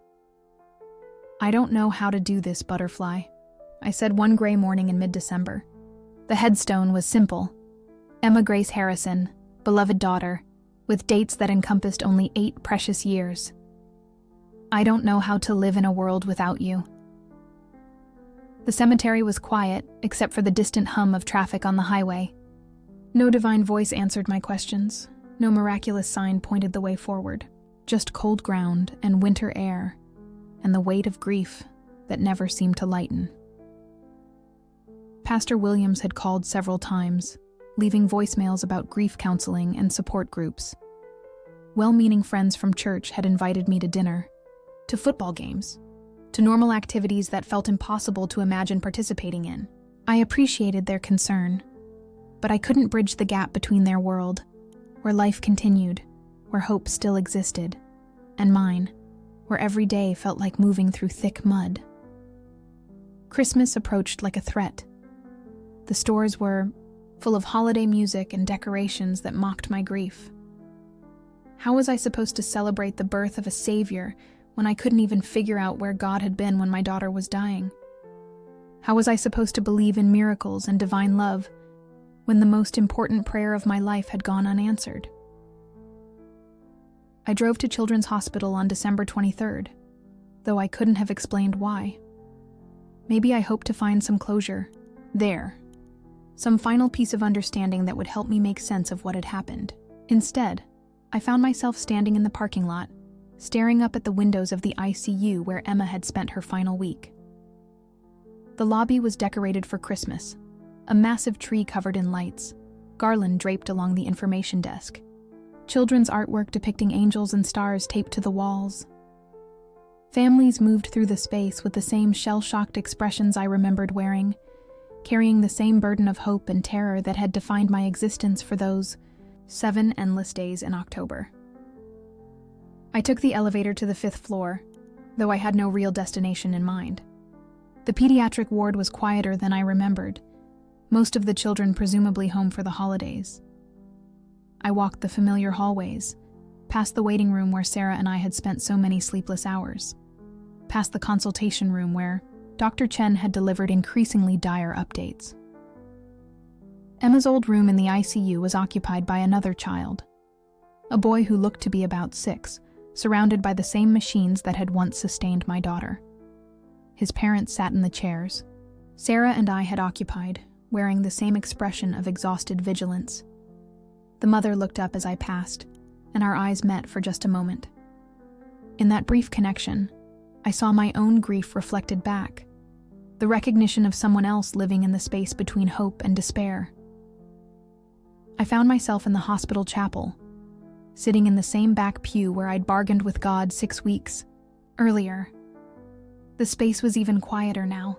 "I don't know how to do this, Butterfly," I said one gray morning in mid-December. The headstone was simple. Emma Grace Harrison, beloved daughter, with dates that encompassed only 8 precious years. "I don't know how to live in a world without you." The cemetery was quiet, except for the distant hum of traffic on the highway. No divine voice answered my questions. No miraculous sign pointed the way forward. Just cold ground and winter air, and the weight of grief that never seemed to lighten. Pastor Williams had called several times, leaving voicemails about grief counseling and support groups. Well-meaning friends from church had invited me to dinner, to football games, to normal activities that felt impossible to imagine participating in. I appreciated their concern, but I couldn't bridge the gap between their world, where life continued, where hope still existed, and mine, where every day felt like moving through thick mud. Christmas approached like a threat. The stores were full of holiday music and decorations that mocked my grief. How was I supposed to celebrate the birth of a savior when I couldn't even figure out where God had been when my daughter was dying? How was I supposed to believe in miracles and divine love when the most important prayer of my life had gone unanswered? I drove to Children's Hospital on December 23rd, though I couldn't have explained why. Maybe I hoped to find some closure there, some final piece of understanding that would help me make sense of what had happened. Instead, I found myself standing in the parking lot, staring up at the windows of the ICU where Emma had spent her final week. The lobby was decorated for Christmas, a massive tree covered in lights, garland draped along the information desk, children's artwork depicting angels and stars taped to the walls. Families moved through the space with the same shell-shocked expressions I remembered wearing, carrying the same burden of hope and terror that had defined my existence for those 7 endless days in October. I took the elevator to the 5th floor, though I had no real destination in mind. The pediatric ward was quieter than I remembered, most of the children presumably home for the holidays. I walked the familiar hallways, past the waiting room where Sarah and I had spent so many sleepless hours, past the consultation room where Dr. Chen had delivered increasingly dire updates. Emma's old room in the ICU was occupied by another child, a boy who looked to be about 6, surrounded by the same machines that had once sustained my daughter. His parents sat in the chairs. Sarah and I had occupied, wearing the same expression of exhausted vigilance. The mother looked up as I passed, and our eyes met for just a moment. In that brief connection, I saw my own grief reflected back, the recognition of someone else living in the space between hope and despair. I found myself in the hospital chapel, sitting in the same back pew where I'd bargained with God 6 weeks earlier. The space was even quieter now,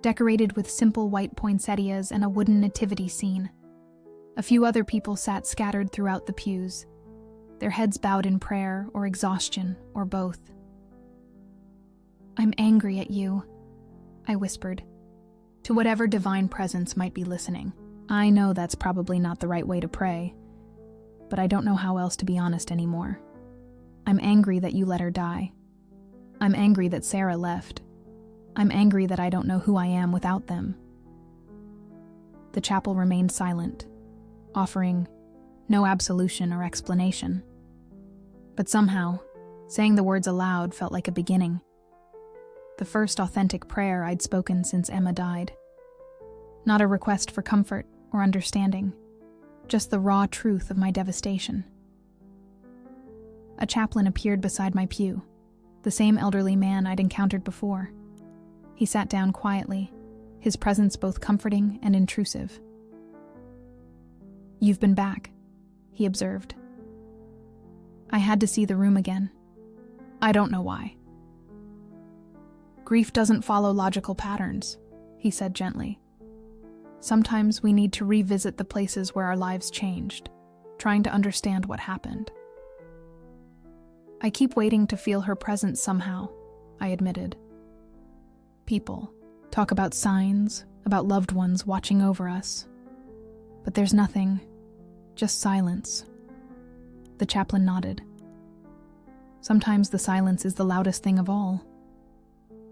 decorated with simple white poinsettias and a wooden nativity scene. A few other people sat scattered throughout the pews, their heads bowed in prayer or exhaustion or both. "I'm angry at you," I whispered, to whatever divine presence might be listening. I know that's probably not the right way to pray, but I don't know how else to be honest anymore. I'm angry that you let her die. I'm angry that Sarah left. I'm angry that I don't know who I am without them." The chapel remained silent, offering no absolution or explanation. But somehow, saying the words aloud felt like a beginning. The first authentic prayer I'd spoken since Emma died. Not a request for comfort or understanding, just the raw truth of my devastation. A chaplain appeared beside my pew, the same elderly man I'd encountered before. He sat down quietly, his presence both comforting and intrusive. "You've been back," he observed. I had to see the room again. I don't know why. "Grief doesn't follow logical patterns," he said gently. "Sometimes we need to revisit the places where our lives changed, trying to understand what happened." "I keep waiting to feel her presence somehow," I admitted. "People talk about signs, about loved ones watching over us. But there's nothing, just silence." The chaplain nodded. "Sometimes the silence is the loudest thing of all."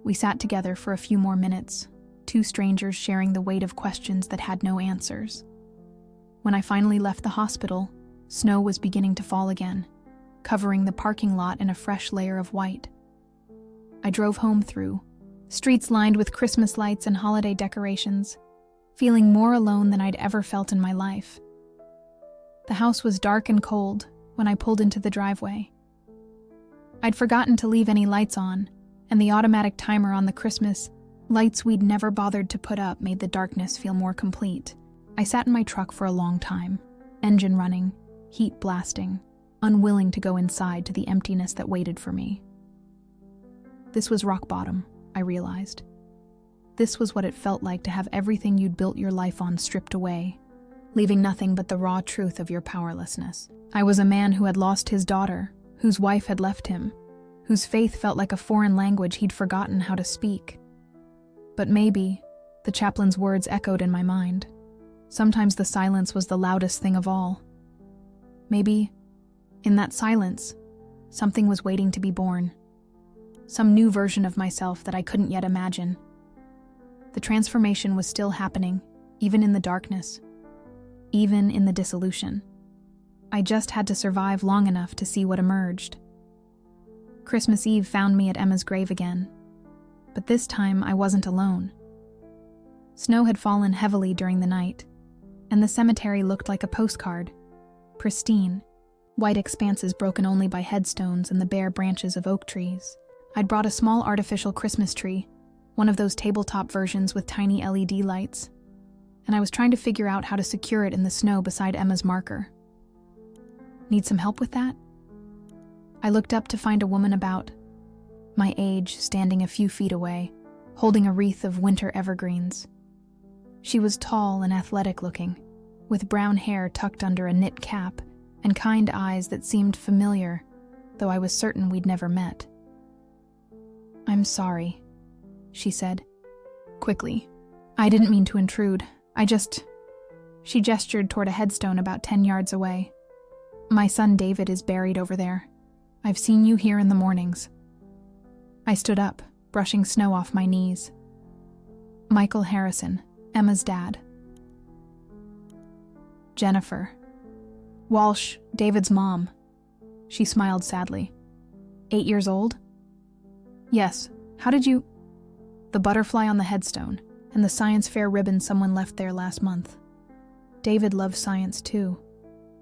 We sat together for a few more minutes, two strangers sharing the weight of questions that had no answers. When I finally left the hospital, snow was beginning to fall again, covering the parking lot in a fresh layer of white. I drove home through streets lined with Christmas lights and holiday decorations, feeling more alone than I'd ever felt in my life. The house was dark and cold when I pulled into the driveway. I'd forgotten to leave any lights on, and the automatic timer on the Christmas lights we'd never bothered to put up made the darkness feel more complete. I sat in my truck for a long time, engine running, heat blasting, unwilling to go inside to the emptiness that waited for me. This was rock bottom, I realized. This was what it felt like to have everything you'd built your life on stripped away, leaving nothing but the raw truth of your powerlessness. I was a man who had lost his daughter, whose wife had left him, whose faith felt like a foreign language he'd forgotten how to speak. But maybe, the chaplain's words echoed in my mind, sometimes the silence was the loudest thing of all. Maybe, in that silence, something was waiting to be born. Some new version of myself that I couldn't yet imagine. The transformation was still happening, even in the darkness, even in the dissolution. I just had to survive long enough to see what emerged. Christmas Eve found me at Emma's grave again, but this time I wasn't alone. Snow had fallen heavily during the night, and the cemetery looked like a postcard, pristine, white expanses broken only by headstones and the bare branches of oak trees. I'd brought a small artificial Christmas tree, one of those tabletop versions with tiny LED lights, and I was trying to figure out how to secure it in the snow beside Emma's marker. "Need some help with that?" I looked up to find a woman about my age standing a few feet away, holding a wreath of winter evergreens. She was tall and athletic looking, with brown hair tucked under a knit cap and kind eyes that seemed familiar, though I was certain we'd never met. "I'm sorry," she said, quickly. "I didn't mean to intrude. She gestured toward a headstone about 10 yards away. "My son David is buried over there. I've seen you here in the mornings." I stood up, brushing snow off my knees. "Michael Harrison, Emma's dad." "Jennifer. Walsh, David's mom." She smiled sadly. 8 years old?" "Yes. How did you—" "The butterfly on the headstone, and the science fair ribbon someone left there last month. David loves science too.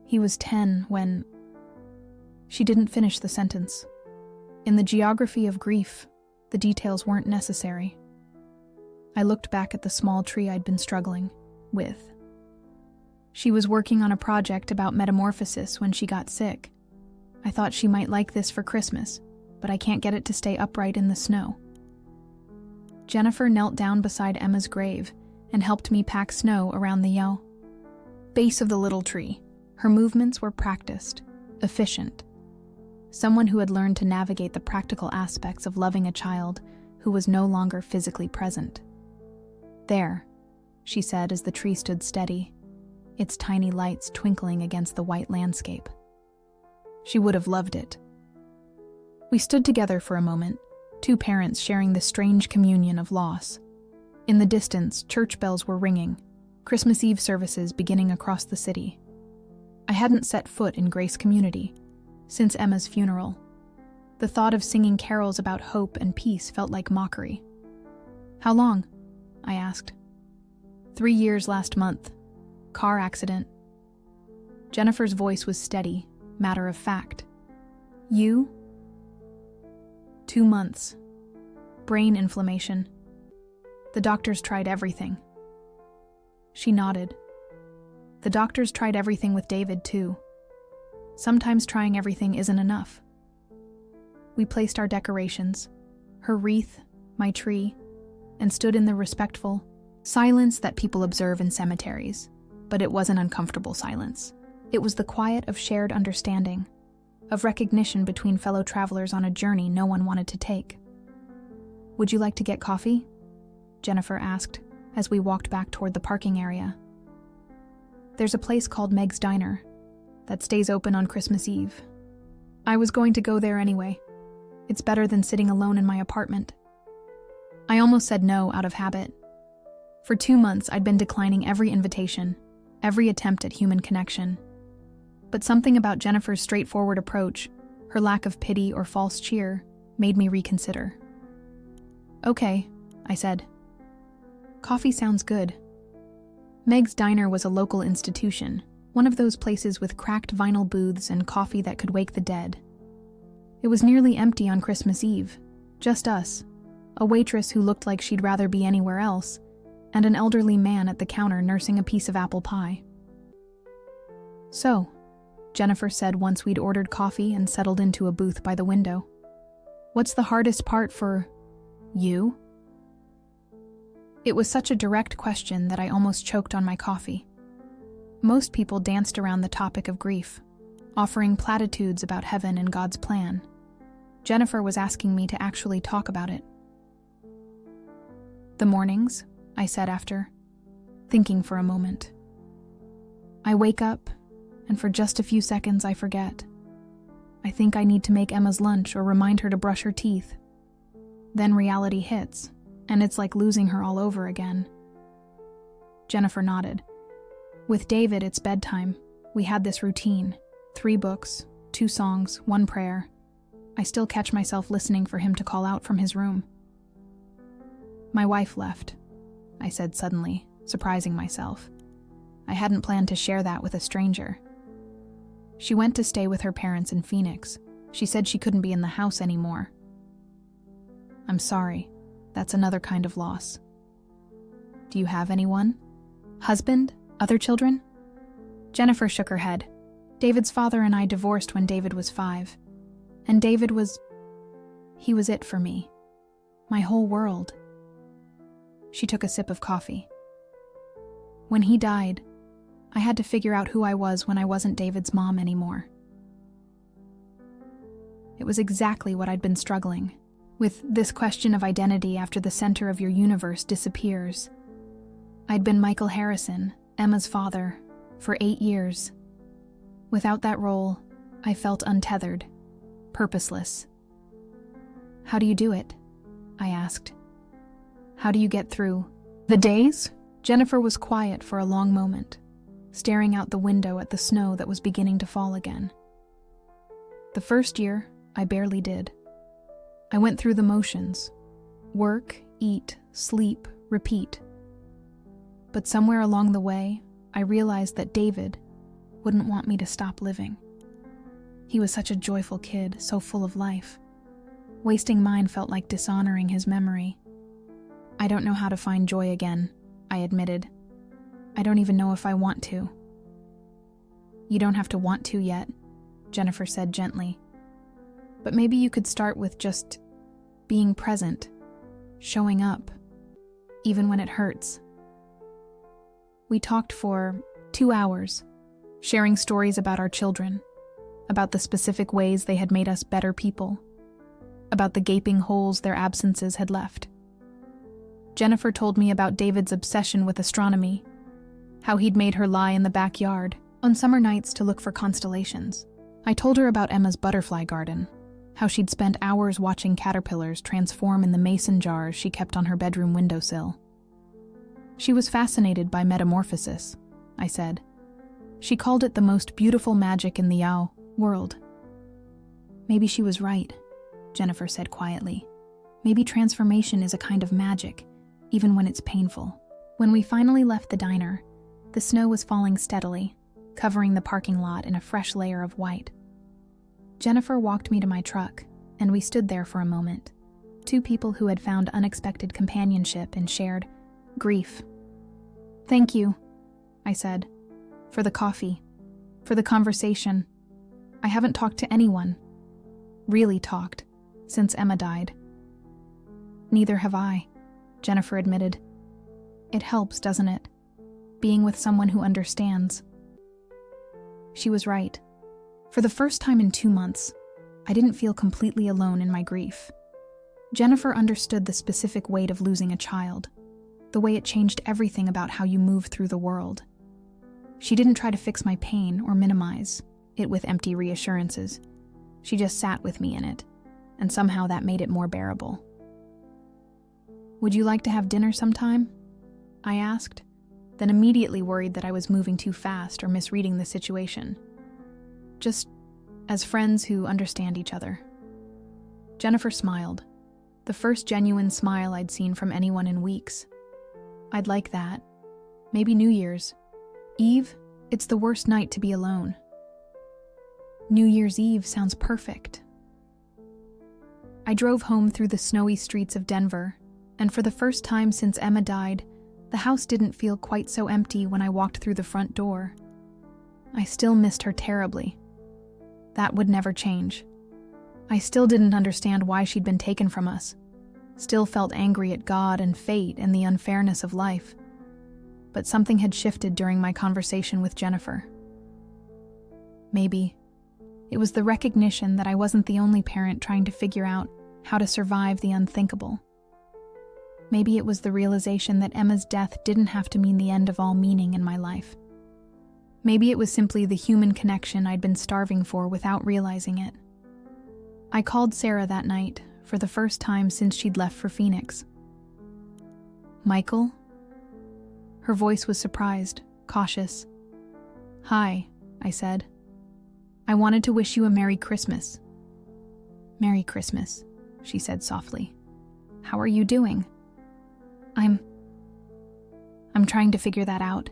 He was 10 when—" She didn't finish the sentence. In the geography of grief, the details weren't necessary. I looked back at the small tree I'd been struggling with. She was working on a project about metamorphosis when she got sick. I thought she might like this for Christmas, but I can't get it to stay upright in the snow. Jennifer knelt down beside Emma's grave and helped me pack snow around the base of the little tree. Her movements were practiced, efficient. Someone who had learned to navigate the practical aspects of loving a child who was no longer physically present. "There," she said as the tree stood steady, its tiny lights twinkling against the white landscape. She would have loved it. We stood together for a moment, two parents sharing the strange communion of loss. In the distance, church bells were ringing, Christmas Eve services beginning across the city. I hadn't set foot in Grace Community since Emma's funeral. The thought of singing carols about hope and peace felt like mockery. "How long?" I asked. 3 years last month. Car accident. Jennifer's voice was steady, matter of fact. "You?" 2 months. Brain inflammation. The doctors tried everything. She nodded. The doctors tried everything with David, too. Sometimes trying everything isn't enough. We placed our decorations, her wreath, my tree, and stood in the respectful silence that people observe in cemeteries. But it wasn't uncomfortable silence. It was the quiet of shared understanding, of recognition between fellow travelers on a journey no one wanted to take. "Would you like to get coffee?" Jennifer asked as we walked back toward the parking area. "There's a place called Meg's Diner that stays open on Christmas Eve. I was going to go there anyway. It's better than sitting alone in my apartment." I almost said no out of habit. For 2 months, I'd been declining every invitation, every attempt at human connection. But something about Jennifer's straightforward approach, her lack of pity or false cheer, made me reconsider. "Okay," I said. "Coffee sounds good." Meg's Diner was a local institution, one of those places with cracked vinyl booths and coffee that could wake the dead. It was nearly empty on Christmas Eve, just us, a waitress who looked like she'd rather be anywhere else, and an elderly man at the counter nursing a piece of apple pie. "So," Jennifer said once we'd ordered coffee and settled into a booth by the window, "what's the hardest part for you?" It was such a direct question that I almost choked on my coffee. Most people danced around the topic of grief, offering platitudes about heaven and God's plan. Jennifer was asking me to actually talk about it. "The mornings," I said after, thinking for a moment. "I wake up, and for just a few seconds I forget. I think I need to make Emma's lunch or remind her to brush her teeth. Then reality hits, and it's like losing her all over again." Jennifer nodded. "With David, it's bedtime. We had this routine. 3 books, 2 songs, 1 prayer. I still catch myself listening for him to call out from his room." "My wife left," I said suddenly, surprising myself. I hadn't planned to share that with a stranger. "She went to stay with her parents in Phoenix. She said she couldn't be in the house anymore." "I'm sorry. That's another kind of loss." "Do you have anyone? Husband? Other children?" Jennifer shook her head. "David's father and I divorced when David was 5. And David he was it for me. My whole world." She took a sip of coffee. "When he died, I had to figure out who I was when I wasn't David's mom anymore." It was exactly what I'd been struggling with, this question of identity after the center of your universe disappears. I'd been Michael Harrison, Emma's father, for 8 years. Without that role, I felt untethered, purposeless. "How do you do it?" I asked. "How do you get through the days?" Jennifer was quiet for a long moment, staring out the window at the snow that was beginning to fall again. "The first year, I barely did. I went through the motions. Work, eat, sleep, repeat. But somewhere along the way, I realized that David wouldn't want me to stop living. He was such a joyful kid, so full of life. Wasting mine felt like dishonoring his memory. "I don't know how to find joy again," I admitted. "I don't even know if I want to." "You don't have to want to yet," Jennifer said gently. "But maybe you could start with just being present, showing up, even when it hurts." We talked for 2 hours, sharing stories about our children, about the specific ways they had made us better people, about the gaping holes their absences had left. Jennifer told me about David's obsession with astronomy, how he'd made her lie in the backyard on summer nights to look for constellations. I told her about Emma's butterfly garden, how she'd spent hours watching caterpillars transform in the mason jars she kept on her bedroom windowsill. She was fascinated by metamorphosis, I said. She called it the most beautiful magic in the Yao world. Maybe she was right, Jennifer said quietly. Maybe transformation is a kind of magic, even when it's painful. When we finally left the diner, the snow was falling steadily, covering the parking lot in a fresh layer of white. Jennifer walked me to my truck, and we stood there for a moment. Two people who had found unexpected companionship and shared grief. "Thank you," I said, "for the coffee, for the conversation. I haven't talked to anyone, really talked, since Emma died." "Neither have I," Jennifer admitted. "It helps, doesn't it? Being with someone who understands." She was right. For the first time in 2 months, I didn't feel completely alone in my grief. Jennifer understood the specific weight of losing a child, the way it changed everything about how you move through the world. She didn't try to fix my pain or minimize it with empty reassurances. She just sat with me in it, and somehow that made it more bearable. "Would you like to have dinner sometime?" I asked, then immediately worried that I was moving too fast or misreading the situation. "Just as friends who understand each other." Jennifer smiled, the first genuine smile I'd seen from anyone in weeks. "I'd like that. Maybe New Year's. Eve, it's the worst night to be alone." "New Year's Eve sounds perfect." I drove home through the snowy streets of Denver, and for the first time since Emma died, the house didn't feel quite so empty when I walked through the front door. I still missed her terribly. That would never change. I still didn't understand why she'd been taken from us. Still felt angry at God and fate and the unfairness of life. But something had shifted during my conversation with Jennifer. Maybe it was the recognition that I wasn't the only parent trying to figure out how to survive the unthinkable. Maybe it was the realization that Emma's death didn't have to mean the end of all meaning in my life. Maybe it was simply the human connection I'd been starving for without realizing it. I called Sarah that night, for the first time since she'd left for Phoenix. "Michael?" Her voice was surprised, cautious. "Hi," I said. "I wanted to wish you a Merry Christmas." "Merry Christmas," she said softly. "How are you doing?" I'm trying to figure that out.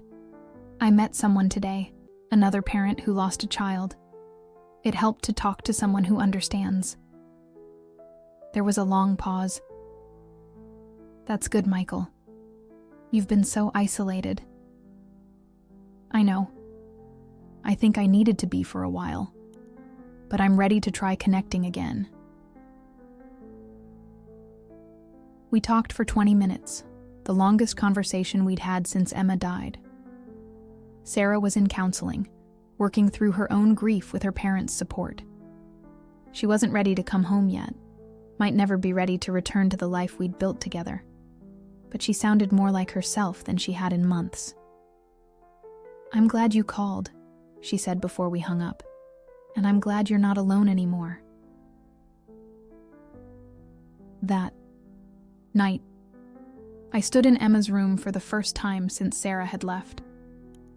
I met someone today, another parent who lost a child. It helped to talk to someone who understands." There was a long pause. "That's good, Michael. You've been so isolated." "I know. I think I needed to be for a while. But I'm ready to try connecting again." We talked for 20 minutes, the longest conversation we'd had since Emma died. Sarah was in counseling, working through her own grief with her parents' support. She wasn't ready to come home yet, might never be ready to return to the life we'd built together, but she sounded more like herself than she had in months. "I'm glad you called," she said before we hung up, "and I'm glad you're not alone anymore." That night, I stood in Emma's room for the first time since Sarah had left.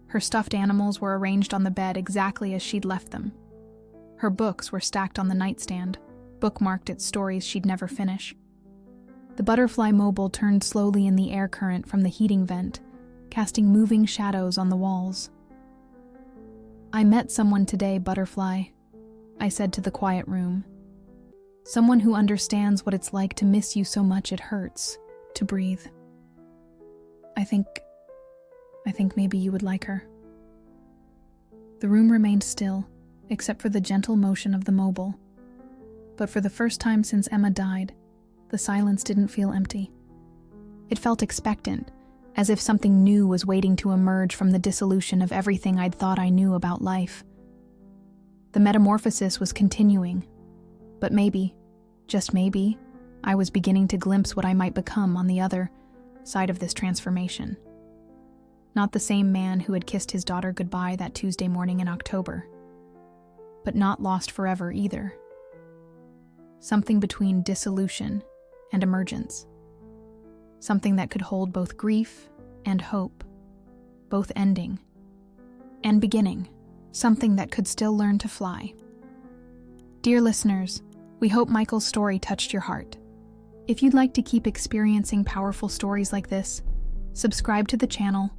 Her stuffed animals were arranged on the bed exactly as she'd left them. Her books were stacked on the nightstand, bookmarked at stories she'd never finish. The Butterfly mobile turned slowly in the air current from the heating vent, casting moving shadows on the walls. "I met someone today, Butterfly," I said to the quiet room. "Someone who understands what it's like to miss you so much it hurts to breathe. I think maybe you would like her." The room remained still, except for the gentle motion of the mobile. But for the first time since Emma died, the silence didn't feel empty. It felt expectant, as if something new was waiting to emerge from the dissolution of everything I'd thought I knew about life. The metamorphosis was continuing, but maybe, just maybe, I was beginning to glimpse what I might become on the other side of this transformation. Not the same man who had kissed his daughter goodbye that Tuesday morning in October, but not lost forever either. something between dissolution and emergence, something that could hold both grief and hope, both ending and beginning, something that could still learn to fly. Dear listeners, we hope Michael's story touched your heart. If you'd like to keep experiencing powerful stories like this, subscribe to the channel,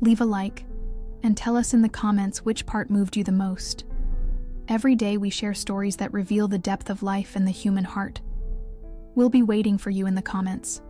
leave a like, and tell us in the comments which part moved you the most. Every day we share stories that reveal the depth of life and the human heart. We'll be waiting for you in the comments.